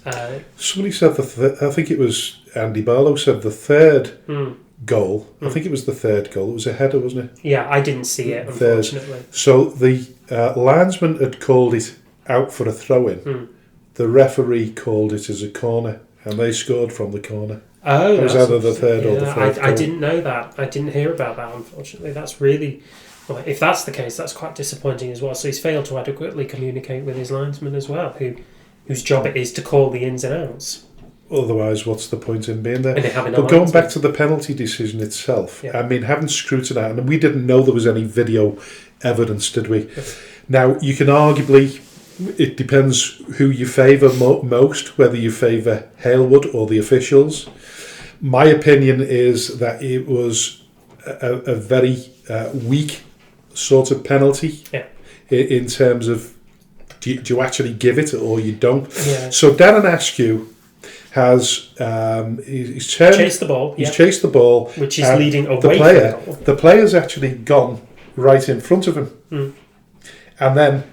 Somebody said I think it was Andy Barlow said the third goal. I think it was the third goal. It was a header, wasn't it? Yeah, I didn't see it, unfortunately. So the linesman had called it out for a throw-in. the referee called it as a corner, and they scored from the corner. Oh, it was either the third or the fourth I didn't know that. I didn't hear about that, unfortunately. That's really... Well, if that's the case, that's quite disappointing as well. So he's failed to adequately communicate with his linesman as well, whose job it is to call the ins and outs. Otherwise, what's the point in being there? But going back to the penalty decision itself, I mean, having scrutinised, and we didn't know there was any video evidence, did we? Now, you can arguably... It depends who you favour most, whether you favour Halewood or the officials. My opinion is that it was a very weak sort of penalty in terms of do you actually give it or you don't. Yeah. So Darren Askew has he's chased the ball. He's chased the ball, which is leading away from the goal. The player's actually gone right in front of him, and then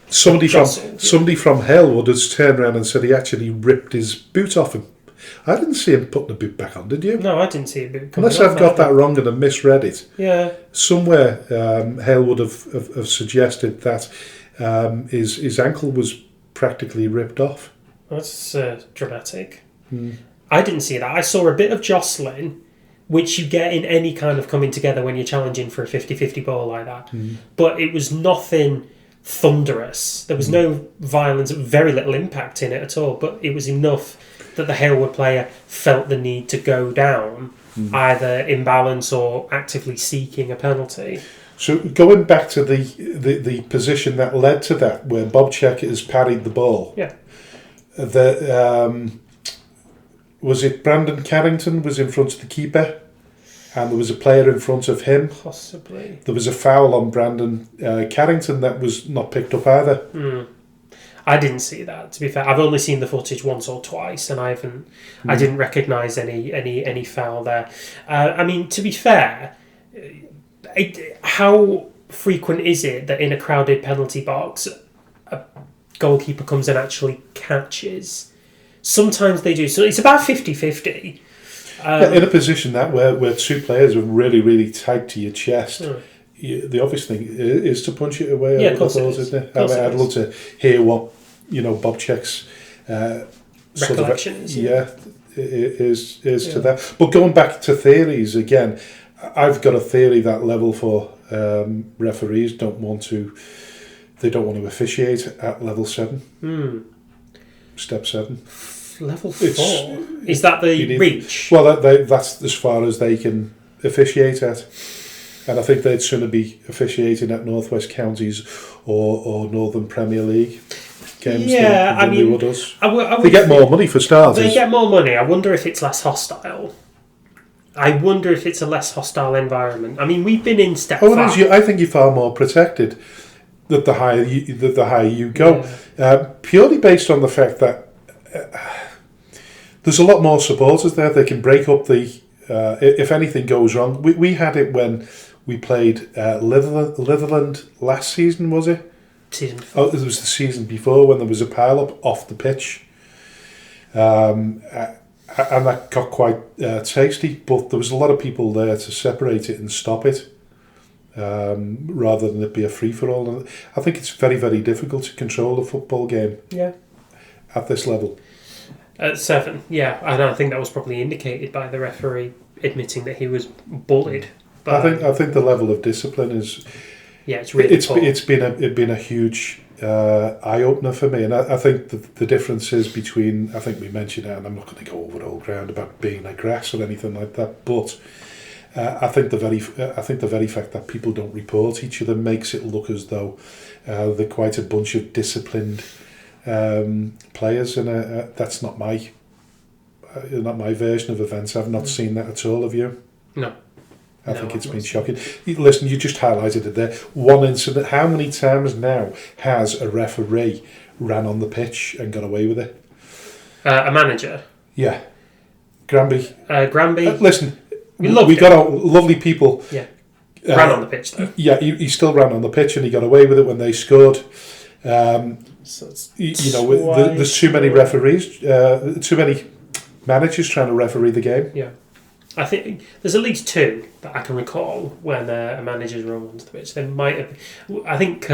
somebody from Halewood has turned around and said he actually ripped his boot off him. I didn't see him putting the boot back on, did you? No, I didn't see a boot. Unless I've got that wrong and I misread it. Yeah. Somewhere Halewood have suggested that his ankle was practically ripped off. That's dramatic. I didn't see that. I saw a bit of jostling, which you get in any kind of coming together when you're challenging for a 50-50 ball like that. But it was nothing thunderous. There was no violence, very little impact in it at all, but it was enough that the Halewood player felt the need to go down, either in balance or actively seeking a penalty. So going back to the position that led to that, where Bob Checker has parried the ball. Yeah. Was it Brandon Carrington was in front of the keeper, and there was a player in front of him? Possibly. There was a foul on Brandon Carrington that was not picked up either. I didn't see that, to be fair. I've only seen the footage once or twice, and I didn't recognise any foul there. I mean, to be fair, how frequent is it that in a crowded penalty box a goalkeeper comes and actually catches? Sometimes they do. So it's about 50-50. In a position that where two players are really, really tight to your chest, the obvious thing is to punch it away. Yeah, of course it is. Isn't it? I'd love to hear what Bob Check's recollection is. Is to that. But going back to theories again, I've got a theory that level 4 referees don't want to officiate at level 7. Step 7. Level 4? Is that the reach? Well, that's as far as they can officiate at. And I think they'd sooner be officiating at North West Counties or Northern Premier League games than they would us. They get more money for starters. They get more money. I wonder if it's less hostile. I wonder if it's a less hostile environment. I mean, we've been in step 5. I think you're far more protected the higher you go. Purely based on the fact that there's a lot more supporters there. They can break up if anything goes wrong. We had it when we played Litherland last season, was it? Season before. Oh, it was the season before when there was a pile-up off the pitch. And that got quite tasty, but there was a lot of people there to separate it and stop it, rather than it be a free-for-all. And I think it's very, very difficult to control a football game at this level. At 7, yeah. And I think that was probably indicated by the referee admitting that he was bullied. I think the level of discipline is... Yeah, it's really poor. It's been a huge eye-opener for me, and I think the difference is between... I think we mentioned it, and I'm not going to go over old ground about being a grass or anything like that, but I think the very fact that people don't report each other makes it look as though they're quite a bunch of disciplined players, and that's not my version of events. I've not seen that at all. Have you? No. I think it's been shocking. Listen, you just highlighted it there. One incident. How many times now has a referee ran on the pitch and got away with it? A manager? Yeah. Granby. Listen, we got lovely people. Yeah. Ran on the pitch, though. Yeah, he still ran on the pitch and he got away with it when they scored. So there's too many referees, too many managers trying to referee the game. Yeah. I think there's at least two that I can recall when a manager's run onto the pitch. There might have. I think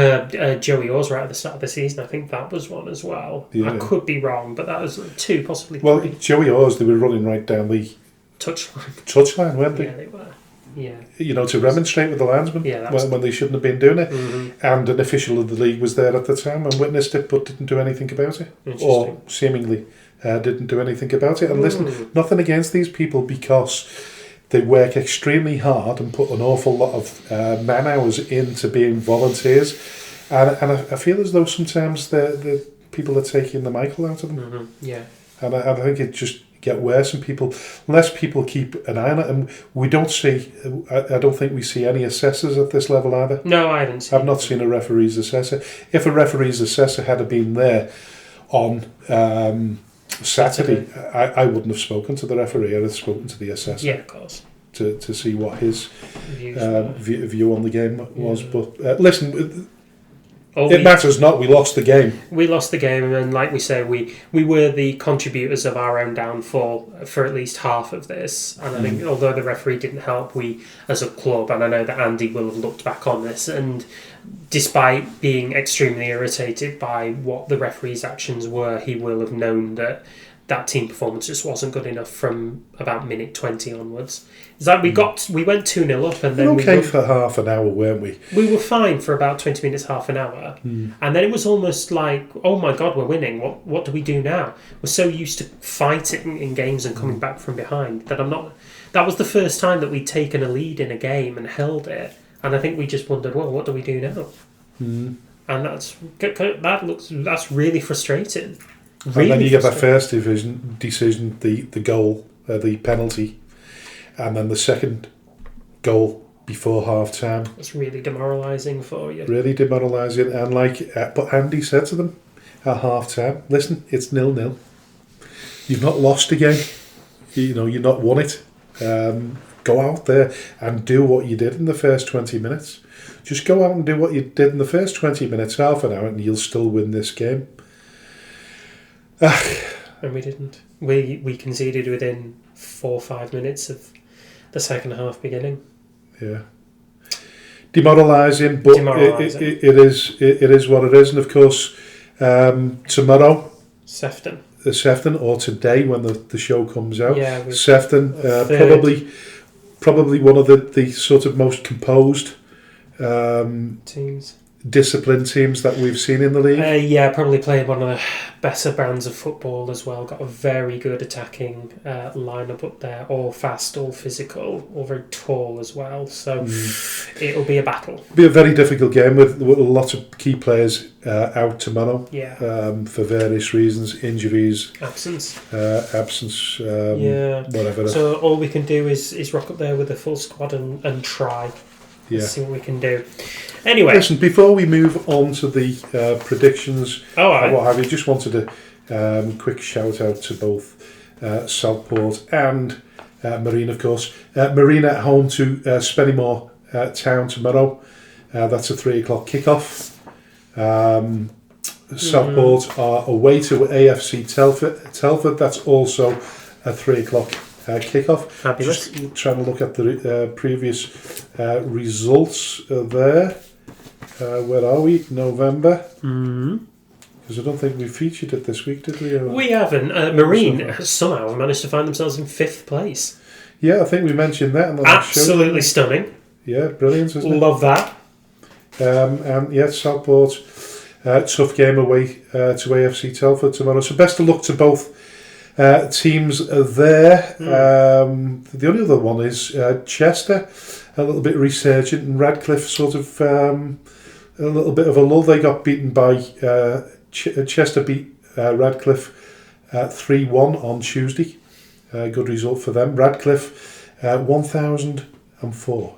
Joey Orr's right at the start of the season. I think that was one as well. Yeah. I could be wrong, but that was two, possibly Well, three. Joey Orr's, they were running right down the touchline, weren't they? Yeah, they were. Yeah. You know, to remonstrate with the linesman when they shouldn't have been doing it. Mm-hmm. And an official of the league was there at the time and witnessed it, but didn't do anything about it, or seemingly didn't do anything about it. And listen, nothing against these people, because they work extremely hard and put an awful lot of man hours into being volunteers, and I feel as though sometimes the people are taking the Michael out of them. Mm-hmm. Yeah, and I think it just get worse, and unless people keep an eye on it, and we don't see. I don't think we see any assessors at this level either. No, I haven't. I've not seen a referee's assessor. If a referee's assessor had been there on Saturday, I wouldn't have spoken to the referee. I'd have spoken to the assessor. Yeah, of course. To see what his view on the game was. Yeah. But listen, it matters not. We lost the game. We lost the game, and like we say, we were the contributors of our own downfall for at least half of this. And I think, although the referee didn't help, we as a club, and I know that Andy will have looked back on this, and despite being extremely irritated by what the referee's actions were, he will have known that team performance just wasn't good enough from about minute 20 onwards. It's like we went 2-0 up, and then for half an hour, weren't we? We were fine for about 20 minutes, half an hour, and then it was almost like, oh my god, we're winning. What do we do now? We're so used to fighting in games and coming back from behind that that was the first time that we'd taken a lead in a game and held it, and I think we just wondered, well, what do we do now? And that's really frustrating. Really, and then you get that first decision, the goal, the penalty, and then the second goal before half time. It's really demoralising for you. Really demoralising, and but Andy said to them at half time, "Listen, it's 0-0. You've not lost a game. You've not won it. Go out there and do what you did in the first 20 minutes. Just go out and do what you did in the first 20 minutes, half an hour, and you'll still win this game." And we didn't. We conceded within 4 or 5 minutes of the second half beginning. Yeah, demoralising, but it is what it is. And of course, tomorrow, Sefton, or today when the show comes out, Sefton, probably one of the sort of most composed teams. Disciplined teams that we've seen in the league. Probably played one of the better brands of football as well. Got a very good attacking lineup up there, all fast, all physical, all very tall as well. So it'll be a battle. It'll be a very difficult game with lots of key players out tomorrow. For various reasons, injuries, absence, whatever. So all we can do is rock up there with a full squad and try. See what we can do. Anyway, listen, before we move on to the predictions, what have you, just wanted a quick shout out to both Southport and Marine, of course. Marine at home to Spennymoor Town tomorrow. That's a 3:00 kickoff. Southport are away to AFC Telford. That's also a 3:00 kickoff. Fabulous. Just trying to look at the previous results there. Where are we? November. Because I don't think we featured it this week, did we? We haven't. Marine somehow managed to find themselves in 5th place. Yeah, I think we mentioned that. Absolutely stunning. Yeah, brilliant, isn't it? Love that. And Southport, tough game away to AFC Telford tomorrow. So best of luck to both teams there. The only other one is Chester, a little bit resurgent, and Radcliffe sort of a little bit of a lull. They got beaten by Chester beat Radcliffe 3-1 on Tuesday. Good result for them. Radcliffe 1,004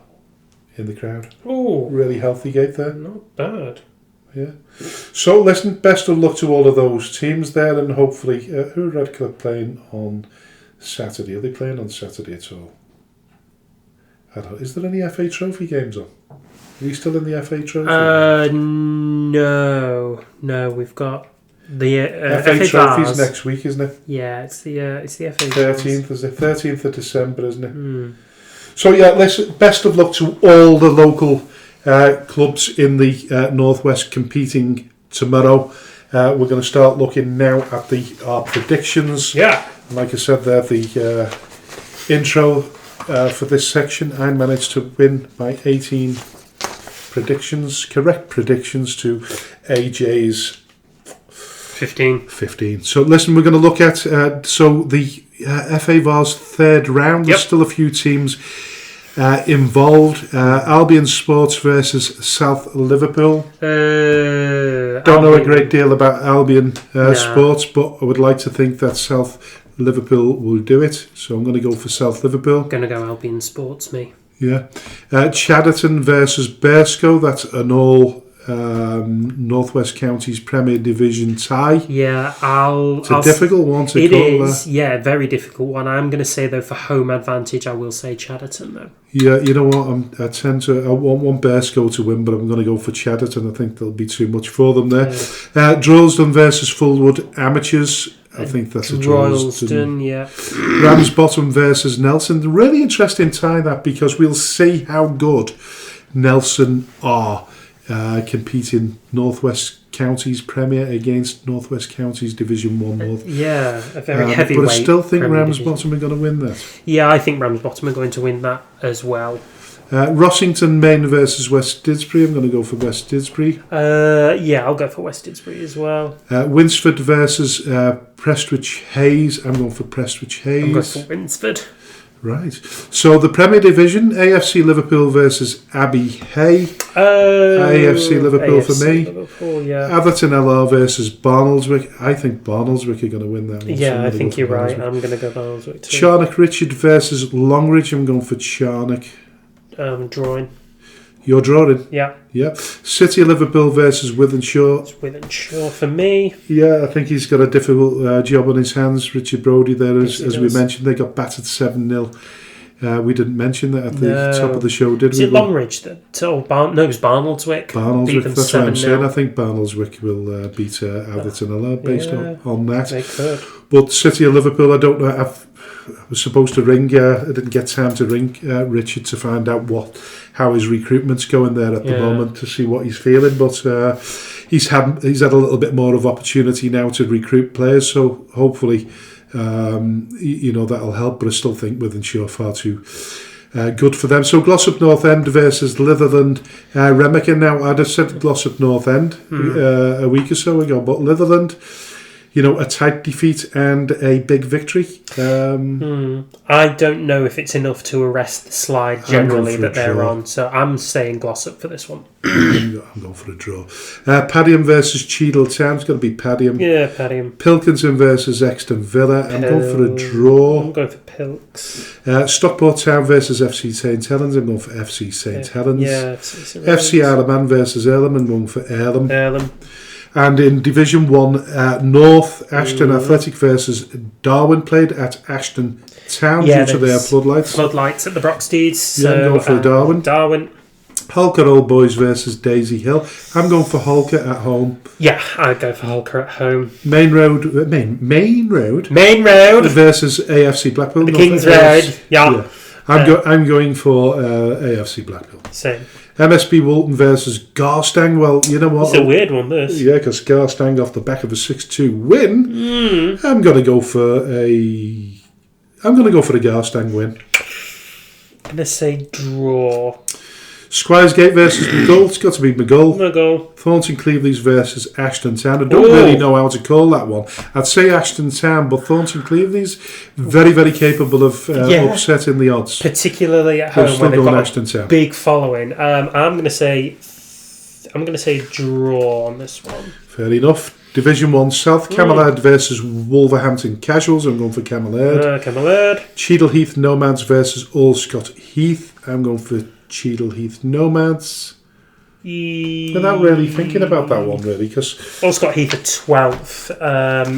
in the crowd. Oh, really healthy gate there. Not bad. Yeah. So listen, best of luck to all of those teams there, and hopefully, who are Radcliffe playing on Saturday? Are they playing on Saturday at all? I don't know. Is there any FA Trophy games on? Are you still in the FA Trophy? No. We've got The FA FA Trophy's Vars. next week, isn't it? Yeah, it's the FA 13th, is it? 13th of December, isn't it? Mm. So yeah, listen, best of luck to all the local clubs in the Northwest competing tomorrow. We're going to start looking now at our predictions. Yeah. And like I said there, the intro for this section, I managed to win by 18 correct predictions to AJ's 15. So listen, we're going to look at the FA Vars third round. There's still a few teams involved. Albion Sports versus South Liverpool. Don't know a great deal about Albion Sports, but I would like to think that South Liverpool will do it. So I'm going to go for South Liverpool. Going to go Albion Sports, me. Yeah. Chadderton versus Berscough. That's an all Northwest Counties Premier Division tie. Yeah, it's a difficult one to call. It is, yeah, very difficult one. I'm going to say, though, for home advantage, I will say Chadderton, though. Yeah, you know what? I want Berscough to win, but I'm going to go for Chadderton. I think there'll be too much for them there. Yeah. Droylsden versus Fullwood Amateurs. I think that's a Droylsden, yeah. Ramsbottom versus Nelson. Really interesting tie, that, because we'll see how good Nelson are competing Northwest Counties Premier against Northwest Counties Division 1 North. Yeah, a very heavyweight. But I still think Premier Ramsbottom Division. are going to win that. Yeah, I think Ramsbottom are going to win that as well. Rossington Main versus West Didsbury. I'm going to go for West Didsbury. Yeah, I'll go for West Didsbury as well. Winsford versus Prestwich Hayes. I'm going for Prestwich Hayes. I'm going for Winsford. Right. So the Premier Division, AFC Liverpool versus Abbey Hay. AFC Liverpool AFC for me. Liverpool, yeah. Atherton LR versus Barnoldswick. I think Barnoldswick are going to win that one. Yeah, I think you're right. I'm going to go Barnoldswick too. Charnock Richard versus Longridge. I'm going for Charnock. Drawing. You're drawing? Yeah. Yeah. City of Liverpool versus Wythenshawe. It's Wythenshawe for me. Yeah, I think he's got a difficult job on his hands. Richard Brodie there, as we mentioned, they got battered 7-0. We didn't mention that at the top of the show, did we? Is it Longridge that? No, it was Barnoldswick. Barnoldswick, that's what I'm saying. I think Barnoldswick will beat Atherton a lot based on that. They could. But City of Liverpool, I don't know. I was supposed to ring. I didn't get time to ring Richard to find out how his recruitment's going there at the moment, to see what he's feeling. But he's had a little bit more of opportunity now to recruit players. So hopefully, that'll help. But I still think Wythenshawe far too good for them. So Glossop North End versus Litherland Remacher. Now I'd have said Glossop North End a week or so ago, but Litherland, a tight defeat and a big victory. I don't know if it's enough to arrest the slide generally that they're on, so I'm saying Glossop for this one. I'm going for a draw. Padiham versus Cheadle Town. It's got to be Padiham. Yeah, Padiham. Pilkington versus Exton Villa. I'm going for a draw. I'm going for Pilks. Stockport Town versus FC St Helens. I'm going for FC St Helens. Yeah, FC Ireland versus Earlham. I'm going for Earlham. And in Division 1, North, Ashton Athletic versus Darwin played at Ashton Town due to their floodlights. Floodlights at the Broxteeds. So, I'm going for Darwin. Holker Old Boys versus Daisy Hill. I'm going for Holker at home. Yeah, I'd go for Holker at home. Main Road versus AFC Blackpool. The King's Road. Yeah. I'm going for AFC Blackpool. Same. MSB Walton versus Garstang. Well, you know what? It's a weird one, this. Yeah, because Garstang off the back of a 6-2 win. I'm going to go for a Garstang win. I'm going to say draw. Squiresgate versus McGull. It's got to be McGull. Thornton Cleveland's versus Ashton Town. I don't really know how to call that one. I'd say Ashton Town, but Thornton Cleveland's very, very capable of upsetting the odds. Particularly at home when they've got a big following. I'm going to say draw on this one. Fair enough. Division 1, South Camelard versus Wolverhampton Casuals. I'm going for Camelard. Cheadle Heath Nomads versus Allscott Heath. I'm going for Cheadle Heath Nomads. Without really thinking about that one, really, because Allscott Heath are 12th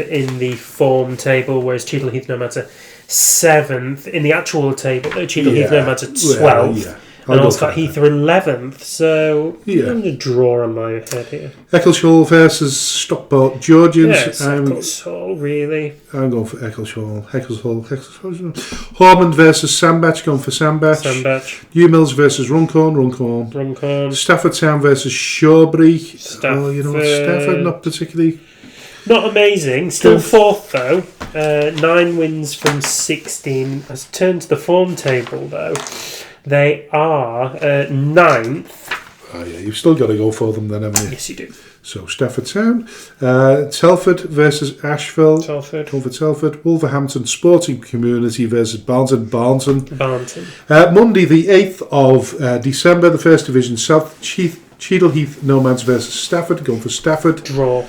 in the form table, whereas Cheadle Heath Nomads are 7th in the actual table. Cheadle Heath Nomads are 12th. And Oscar Heath are 11th, so I'm going to draw on my head here. Eccleshall versus Stockport Georgians. Yes, Eccleshall, really. I'm going for Eccleshall. Hormond versus Sandbach, going for Sandbach. New Mills versus Runcorn. Stafford Town versus Shawbury. Stafford, not particularly. Not amazing. Still fourth, though. 9 wins from 16. Has turned to the form table, though. They are 9th. Oh, yeah, you've still got to go for them then, haven't you? Yes, you do. So, Stafford Town. Telford versus Asheville. Telford. Over Telford. Wolverhampton Sporting Community versus Barnton. Monday, the 8th of December, the First Division South. Cheadle Heath Nomads versus Stafford. Going for Stafford. Draw.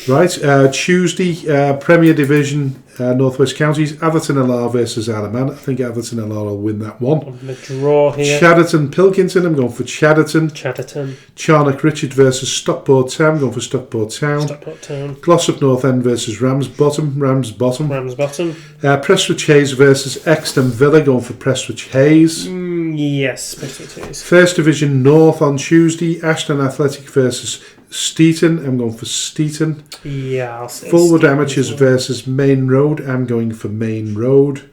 Right. Tuesday, Premier Division, Northwest Counties. Atherton LR versus Araman. I think Atherton LR will win that one. I'm going to draw here. Chadderton Pilkington. I'm going for Chadderton. Charnock Richard versus Stockport Town. I'm going for Stockport Town. Glossop North End versus Ramsbottom. Prestwich Hayes versus Exton Villa. Going for Prestwich Hayes. Yes, Prestwich Hayes. First Division North on Tuesday. Ashton Athletic versus Steeton. I'm going for Steeton. Yeah, I'll say Fulwood Amateurs versus Main Road. I'm going for Main Road.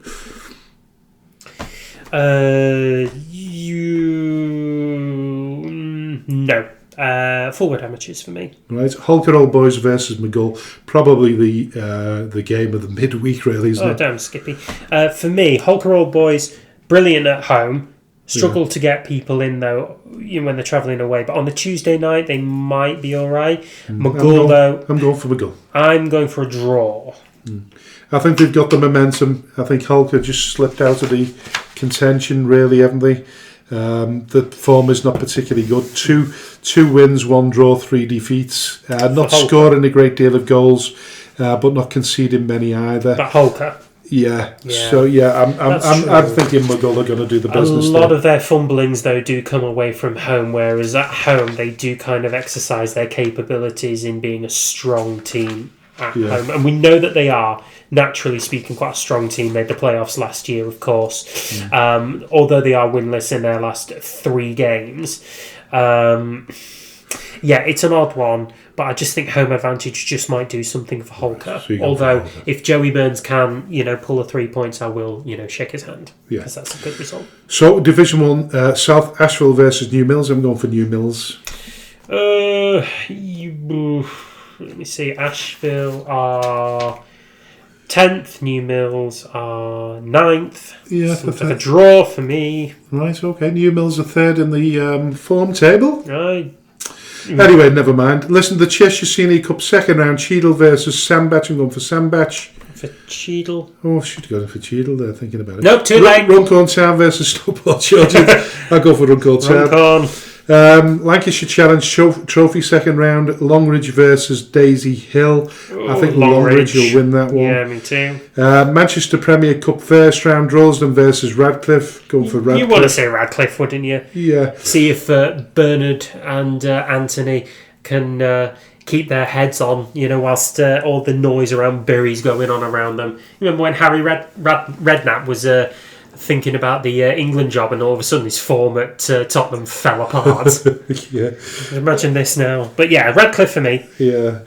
No. Fulwood Amateurs for me. Right. Holker Old Boys versus McGull. Probably the game of the midweek, really, isn't it? Oh, damn, Skippy. For me, Holker Old Boys, brilliant at home. Struggle to get people in, though, when they're travelling away. But on the Tuesday night, they might be all right. McGull, though... I'm going for McGull. I'm going for a draw. I think they've got the momentum. I think Holker just slipped out of the contention, really, haven't they? The form is not particularly good. Two wins, 1 draw, 3 defeats. Not scoring a great deal of goals, but not conceding many either. But Holker... Yeah. So I'm thinking McGull are going to do the business. A lot of their fumblings, though, do come away from home, whereas at home they do kind of exercise their capabilities in being a strong team at home, and we know that they are, naturally speaking, quite a strong team. They had the playoffs last year, of course, although they are winless in their last 3 games. It's an odd one, but I just think home advantage just might do something for Holker. Although, if Joey Burns can, pull the 3 points, I will, shake his hand. Because that's a good result. So, Division 1, South Asheville versus New Mills. I'm going for New Mills. Let me see. Asheville are 10th. New Mills are 9th. Yeah, seems like a draw for me. Right, okay. New Mills are 3rd in the form table. Right. Anyway, never mind. Listen, the Cheshire Senior Cup second round, Cheadle versus Sandbach. I'm going for Sandbach. For Cheadle? Oh, I should have gone for Cheadle there, thinking about it. Nope, too late. Runcorn Town versus Stockport Georgians. I'll go for Runcorn Town. Lancashire Challenge Trophy second round, Longridge versus Daisy Hill. I think Longridge will win that one. Yeah, me too. Manchester Premier Cup first round, Droylsden versus Radcliffe. Going for Radcliffe. You want to say Radcliffe, wouldn't you? Yeah. See if Bernard and Anthony can keep their heads on, whilst all the noise around Bury's going on around them. You remember when Harry Redknapp was thinking about the England job, and all of a sudden his form at Tottenham fell apart. Yeah. Imagine this now. But yeah, Radcliffe for me. Yeah.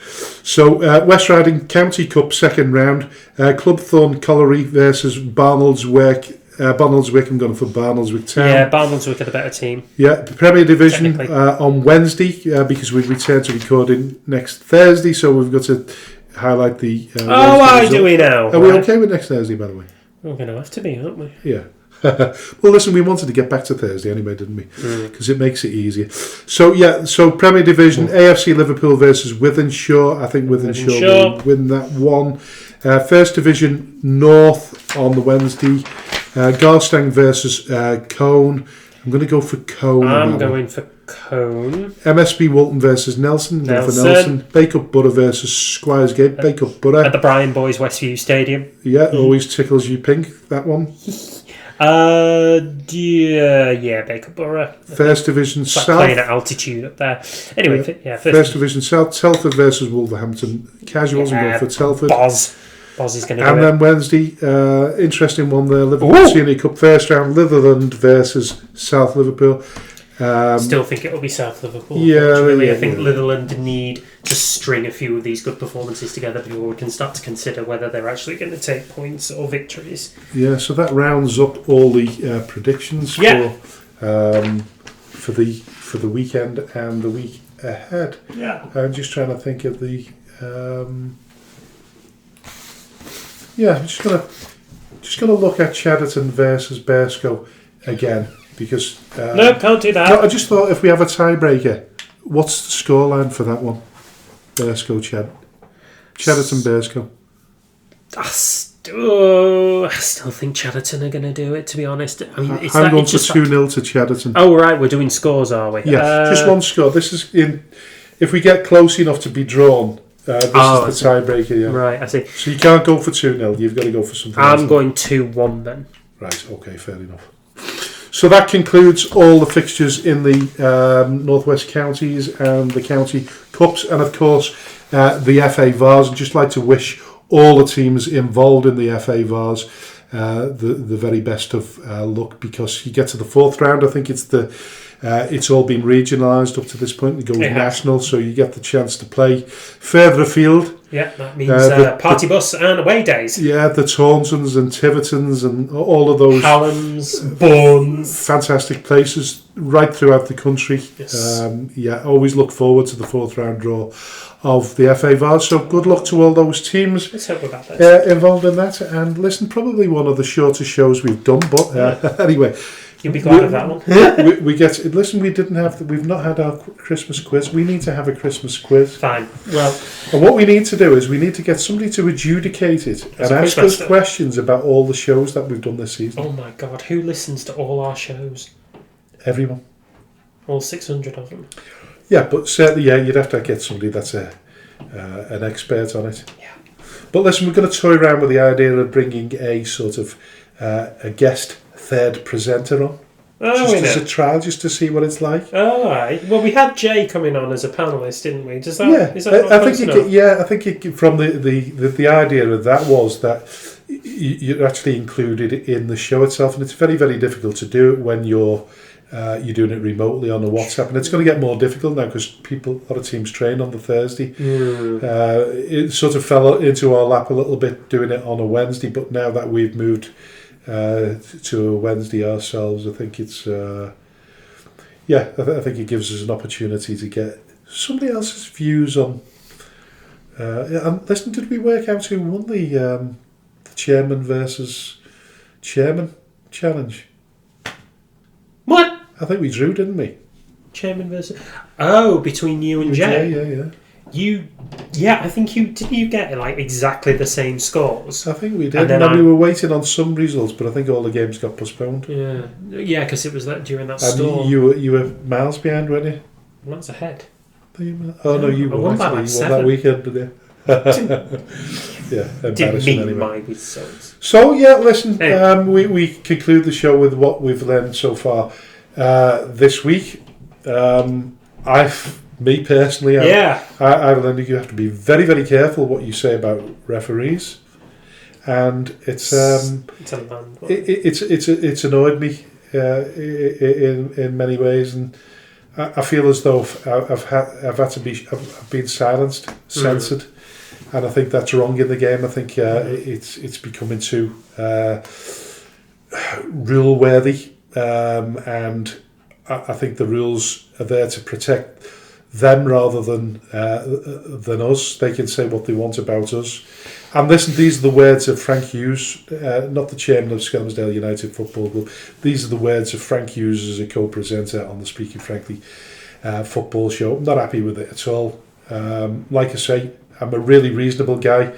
So West Riding County Cup second round, Clubthorne Colliery versus Barnoldswick. Barnoldswick, I'm going for Barnoldswick Town. Yeah, Barnoldswick are the better team. Yeah, Premier Division on Wednesday, because we return to recording next Thursday, so we've got to highlight the... why do we know? Are we okay with next Thursday, by the way? We're going to have to be, aren't we? Yeah. Well, listen, we wanted to get back to Thursday anyway, didn't we? Because it makes it easier. So Premier Division, AFC Liverpool versus Wythenshawe. I think Wythenshawe will win that one. First Division North on the Wednesday, Garstang versus Cone. I'm going to go for Cone. I'm going for Cone. MSB Walton versus Nelson. Going for Nelson. Bacup Borough versus Squiresgate. Bacup Borough. At the Brian Boys Westview Stadium. Yeah, always tickles you pink, that one. Bacup Borough. First Division South. Playing at altitude up there. Anyway, First Division South, Telford versus Wolverhampton Casuals. I'm going for Telford. Boz. Boz is going to do And it. then Wednesday, interesting one there, Liverpool Senior Cup first round, Litherland versus South Liverpool. Still think it'll be South Liverpool. Yeah, Really, yeah, I think yeah. Litherland need to string a few of these good performances together before we can start to consider whether they're actually going to take points or victories. Yeah, so that rounds up all the predictions for the weekend and the week ahead. Yeah. I'm just trying to think of the. I'm just gonna look at Chadderton versus Bearscough again because. No, can't do that. No, I just thought if we have a tiebreaker, what's the scoreline for that one? Bearscough Chadderton Bearscough. I still think Chadderton are going to do it, to be honest. I mean, it's I'm that, going it's for just 2-0 to Chadderton. Oh, right, we're doing scores, are we? Yeah, just one score. This is in. If we get close enough to be drawn, this is the tiebreaker. Yeah. Right, I see. So you can't go for 2-0. You've got to go for something. I'm going 2-1 then. Right. Okay. Fair enough. So that concludes all the fixtures in the Northwest Counties and the County Cups, and of course the FA Vars. I'd just like to wish all the teams involved in the FA Vars the very best of luck, because you get to the fourth round. I think it's all been regionalised up to this point. It goes national, so you get the chance to play further afield. Yeah, that means party bus and away days. Yeah, the Tauntons and Tivertons and all of those Hallam's, Bournes, fantastic places right throughout the country. Yes. Always look forward to the fourth round draw of the FA Vars. So good luck to all those teams Let's hope about that. involved in that. And listen, probably one of the shortest shows we've done, but anyway. You'll be glad of that one. We've not had our Christmas quiz. We need to have a Christmas quiz. Fine. Well, and what we need to do is we need to get somebody to adjudicate it and ask us questions about all the shows that we've done this season. Oh my God, who listens to all our shows? Everyone. All 600 of them. Yeah, but certainly, you'd have to get somebody that's an expert on it. Yeah. But listen, we're going to toy around with the idea of bringing a sort of a guest third presenter on. Just as a trial, just to see what it's like. Oh, right. Well, we had Jay coming on as a panellist, didn't we? Is that I think from the idea of that was that you're actually included in the show itself, and it's very, very difficult to do it when you're doing it remotely on a WhatsApp, and it's going to get more difficult now because a lot of teams train on the Thursday. It sort of fell into our lap a little bit doing it on a Wednesday, but now that we've moved to a Wednesday ourselves, I think it's I think it gives us an opportunity to get somebody else's views on. And listen, did we work out who won the chairman versus chairman challenge? What? I think we drew, didn't we? Chairman versus... Oh, between you and Jay. Yeah. I think didn't you get like exactly the same scores? I think we did. And then we were waiting on some results, but I think all the games got postponed. Yeah, because it was during that and storm. You were miles behind, weren't you? Well, that's ahead. Oh no, you won that weekend, didn't you? Didn't mean my results. So listen, we conclude the show with what we've learned so far this week. Me personally, I've learned you have to be very, very careful what you say about referees, and it's annoyed me in many ways, and I feel as though I've been silenced, censored, and I think that's wrong in the game. I think it's becoming too rule worthy, and I think the rules are there to protect them rather than us. They can say what they want about us. And listen, these are the words of Frank Hughes, not the chairman of Skelmersdale United Football Club. These are the words of Frank Hughes as a co-presenter on the Speaking Frankly football show. I'm not happy with it at all. Like I say, I'm a really reasonable guy.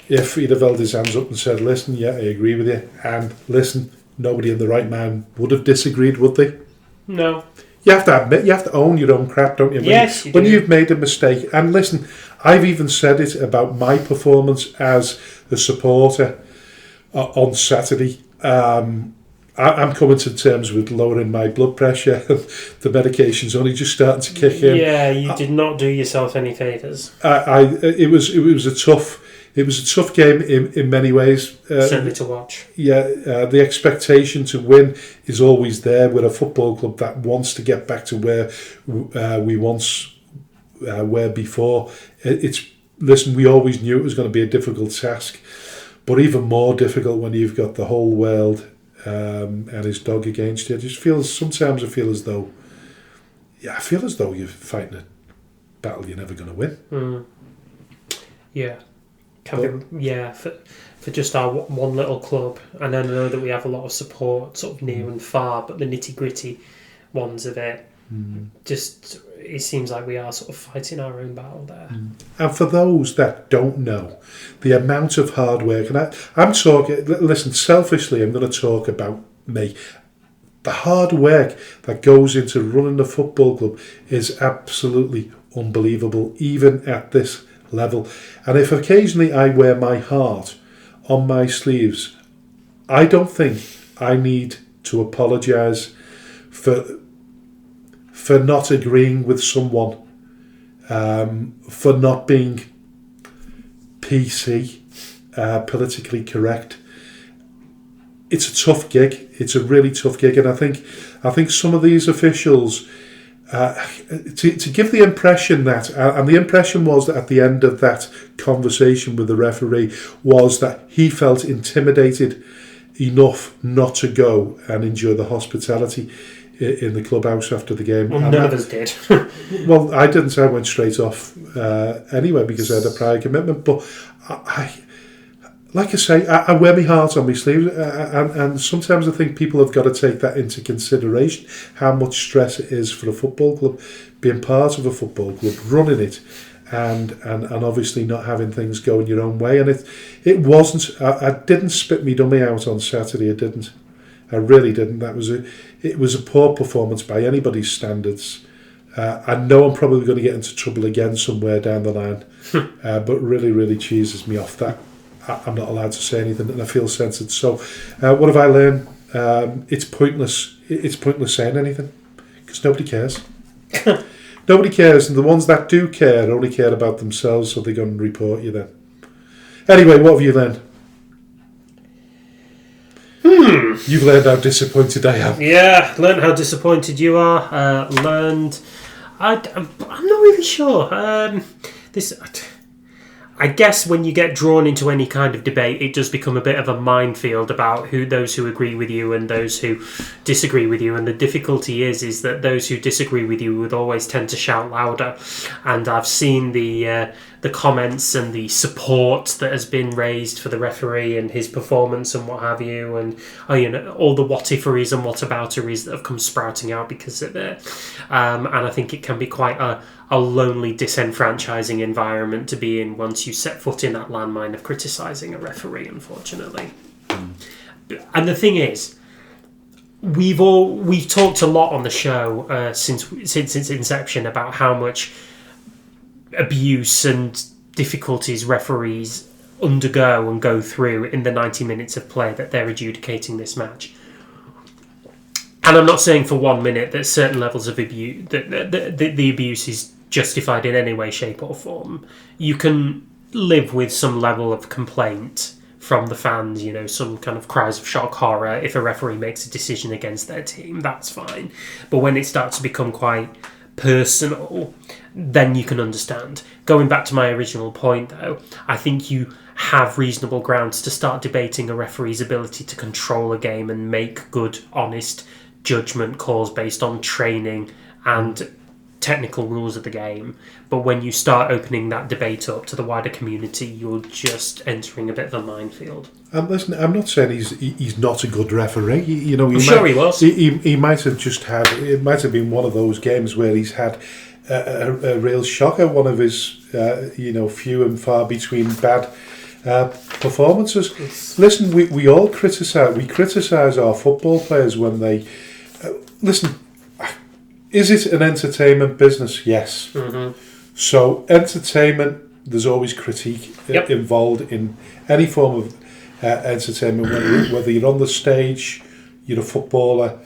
If he'd have held his hands up and said, listen, I agree with you, and listen, nobody in the right mind would have disagreed, would they? No. You have to admit, you have to own your own crap, don't you? Yes, you do. When you've made a mistake, and listen, I've even said it about my performance as a supporter on Saturday. I I'm coming to terms with lowering my blood pressure. The medication's only just starting to kick in. Yeah, you did not do yourself any favours. It was a tough game in many ways. Certainly to watch. Yeah, the expectation to win is always there. We're a football club that wants to get back to where we once were before. Listen, we always knew it was going to be a difficult task, but even more difficult when you've got the whole world and his dog against you. Sometimes I feel as though you're fighting a battle you're never going to win. Yeah. For just our one little club, and I know that we have a lot of support sort of near and far, but the nitty gritty ones of it, just it seems like we are sort of fighting our own battle there. And for those that don't know, the amount of hard work, and I'm talking, listen, selfishly, I'm going to talk about me. The hard work that goes into running a football club is absolutely unbelievable, even at this level. And if occasionally I wear my heart on my sleeves, I don't think I need to apologise for not agreeing with someone, for not being PC, politically correct. It's a tough gig. It's a really tough gig, and I think some of these officials, to give the impression that, and the impression was that at the end of that conversation with the referee, was that he felt intimidated enough not to go and enjoy the hospitality in the clubhouse after the game. Well, none of us did. Well, I didn't. I went straight off anyway because I had a prior commitment. But like I say, I wear my heart on my sleeve, and sometimes I think people have got to take that into consideration, how much stress it is for a football club, being part of a football club, running it, and obviously not having things going your own way. And it wasn't. I didn't spit me dummy out on Saturday. I didn't. I really didn't. It was a poor performance by anybody's standards. I know I'm probably going to get into trouble again somewhere down the line, but really, really cheeses me off that I'm not allowed to say anything, and I feel censored. So, what have I learned? It's pointless. It's pointless saying anything because nobody cares. Nobody cares, and the ones that do care only care about themselves, so they're going to report you then. Anyway, what have you learned? You've learned how disappointed I am. Yeah, learned how disappointed you are. I'm not really sure. I guess when you get drawn into any kind of debate, it does become a bit of a minefield about those who agree with you and those who disagree with you. And the difficulty is that those who disagree with you would always tend to shout louder. And I've seen the comments and the support that has been raised for the referee and his performance and what have you, and all the what-iferys and what-abouteries that have come sprouting out because of it. And I think it can be quite a lonely, disenfranchising environment to be in once you set foot in that landmine of criticising a referee, unfortunately. And the thing is, we've talked a lot on the show since its inception about how much abuse and difficulties referees undergo and go through in the 90 minutes of play that they're adjudicating this match. And I'm not saying for 1 minute that certain levels of abuse, that the abuse is justified in any way, shape or form. You can live with some level of complaint from the fans, some kind of cries of shock horror if a referee makes a decision against their team, that's fine. But when it starts to become quite personal, then you can understand. Going back to my original point though, I think you have reasonable grounds to start debating a referee's ability to control a game and make good, honest judgment calls based on training and technical rules of the game. But when you start opening that debate up to the wider community, you're just entering a bit of a minefield. Listen, I'm not saying he's not a good referee. I'm sure he was. He might have just had. It might have been one of those games where he's had a real shocker. One of his, few and far between bad performances. Listen, we all criticise. We criticise our football players when they listen. Is it an entertainment business? Yes. Mm-hmm. So entertainment, there's always critique involved in any form of entertainment, whether you're on the stage, you're a footballer,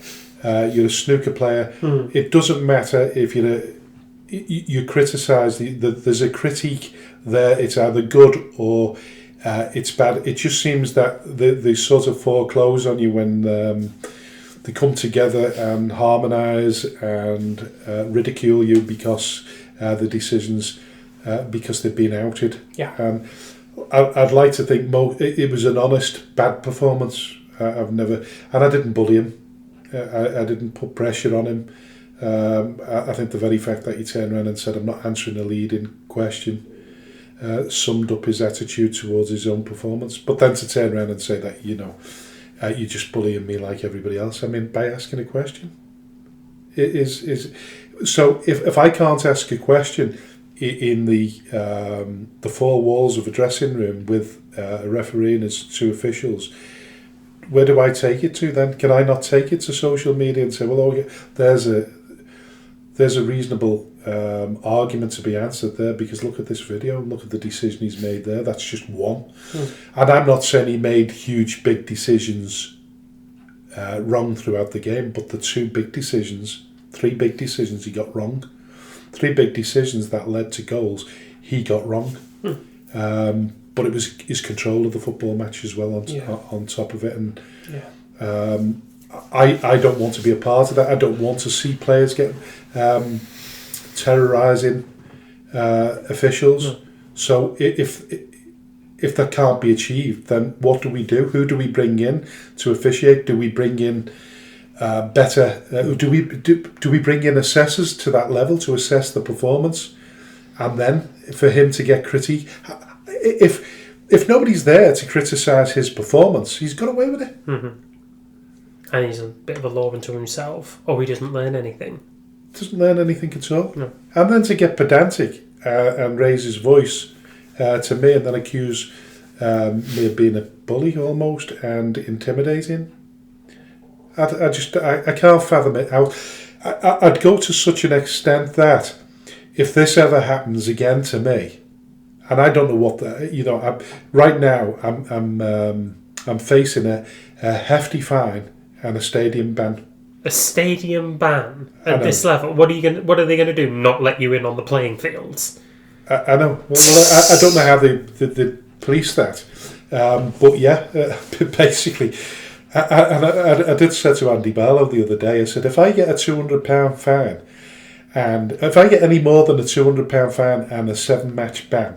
you're a snooker player. It doesn't matter if you criticise. There's a critique there. It's either good or it's bad. It just seems that they sort of foreclose on you when they come together and harmonise and ridicule you because the decisions because they've been outed. And I'd like to think it was an honest bad performance. I didn't bully him. I didn't put pressure on him. I think the very fact that he turned around and said, "I'm not answering a leading question," summed up his attitude towards his own performance. But then to turn around and say that, you're just bullying me like everybody else. I mean, by asking a question, so if I can't ask a question in the four walls of a dressing room with a referee and his two officials, where do I take it to then? Can I not take it to social media and say, well, there's a reasonable argument to be answered there because look at this video and look at the decision he's made there. That's just one. And I'm not saying he made big decisions wrong throughout the game, but the three big decisions he got wrong. 3 big decisions that led to goals he got wrong. But it was his control of the football match as well on top of it. And I don't want to be a part of that. I don't want to see players get terrorising officials. So if that can't be achieved, then what do we do? Who do we bring in to officiate? Do we bring in do we bring in assessors to that level to assess the performance, and then for him to get critique? If nobody's there to criticise his performance, he's got away with it. And he's a bit of a law unto himself, or he doesn't learn anything. Doesn't learn anything at all. No. And then to get pedantic and raise his voice to me, and then accuse me of being a bully almost and intimidating. I can't fathom it out. I'd go to such an extent that if this ever happens again to me, and I don't know what right now I'm facing a hefty fine and a stadium ban. A stadium ban at this level. What are they going to do? Not let you in on the playing fields? I know. Well, I don't know how they police that, but yeah, basically. I did say to Andy Barlow the other day, I said, if I get a £200 fine, and if I get any more than a £200 fine and a 7-match ban,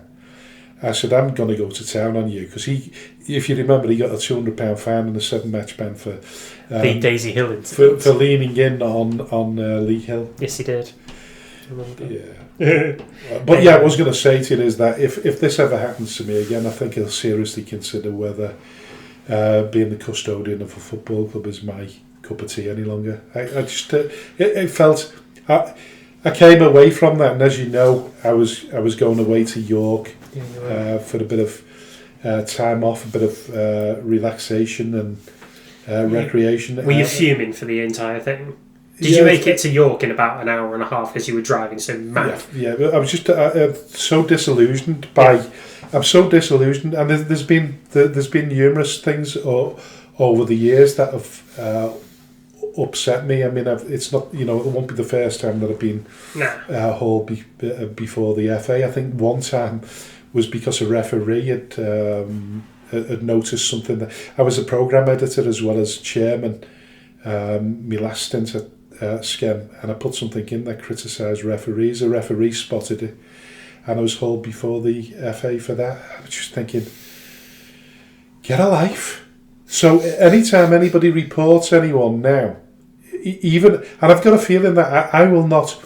I said, I'm going to go to town on you. Because if you remember, he got a £200 fine and a 7-match ban for... the Daisy Hill incident. For leaning in on Lee Hill. Yes, he did. Yeah. But yeah, I was going to say to you is that if this ever happens to me again, I think I'll seriously consider whether... being the custodian of a football club is my cup of tea any longer. I just it felt I came away from that, and as you know, I was going away to York for a bit of time off, a bit of relaxation and recreation. Were you fuming for the entire thing? Did you make it to York in about an hour and a half as you were driving so mad? Yeah, I was just so disillusioned by. Yeah. I'm so disillusioned, and there's been numerous things over the years that have upset me. I mean, it's not it won't be the first time that I've been hauled before the FA. I think one time was because a referee had noticed something. That I was a programme editor as well as chairman. My last stint at Skem, and I put something in that criticised referees. A referee spotted it. And I was hauled before the FA for that. I was just thinking, get a life. So anytime anybody reports anyone now, and I've got a feeling that I will not.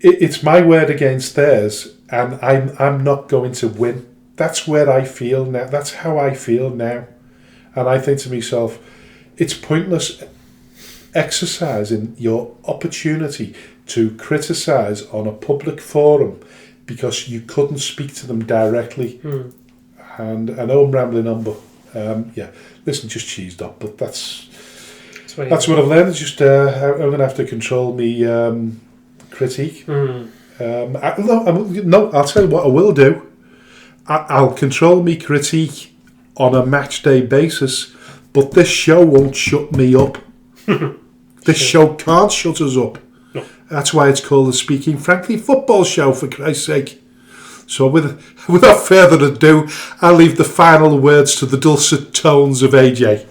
It's my word against theirs, and I'm not going to win. That's where I feel now. That's how I feel now, and I think to myself, it's pointless exercising your opportunity to criticise on a public forum because you couldn't speak to them directly. And I know I'm rambling on, but listen, just cheesed up. But that's what I've learned. It's just I'm going to have to control me critique. I'll tell you what I will do. I'll control me critique on a match day basis, But this show won't shut me up. This show can't shut us up. No. That's why it's called the Speaking Frankly Football Show, for Christ's sake. So without further ado, I'll leave the final words to the dulcet tones of AJ.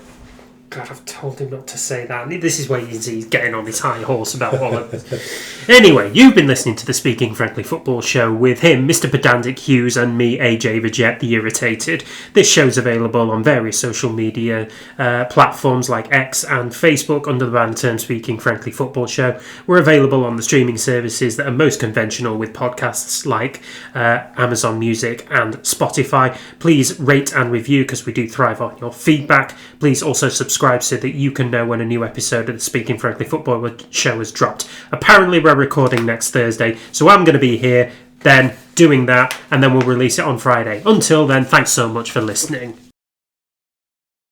God, I've told him not to say that. This is where he's getting on his high horse about all of this. Anyway, you've been listening to the Speaking Frankly Football Show with him, Mr. Pedantic Hughes, and me, AJ the Jet, the Irritated. This show's available on various social media platforms like X and Facebook under the band term Speaking Frankly Football Show. We're available on the streaming services that are most conventional with podcasts like Amazon Music and Spotify. Please rate and review because we do thrive on your feedback. Please also subscribe so that you can know when a new episode of the Speaking Frankly Football Show has dropped. Apparently we're recording next Thursday, so I'm going to be here then doing that, and then we'll release it on Friday. Until then, thanks so much for listening.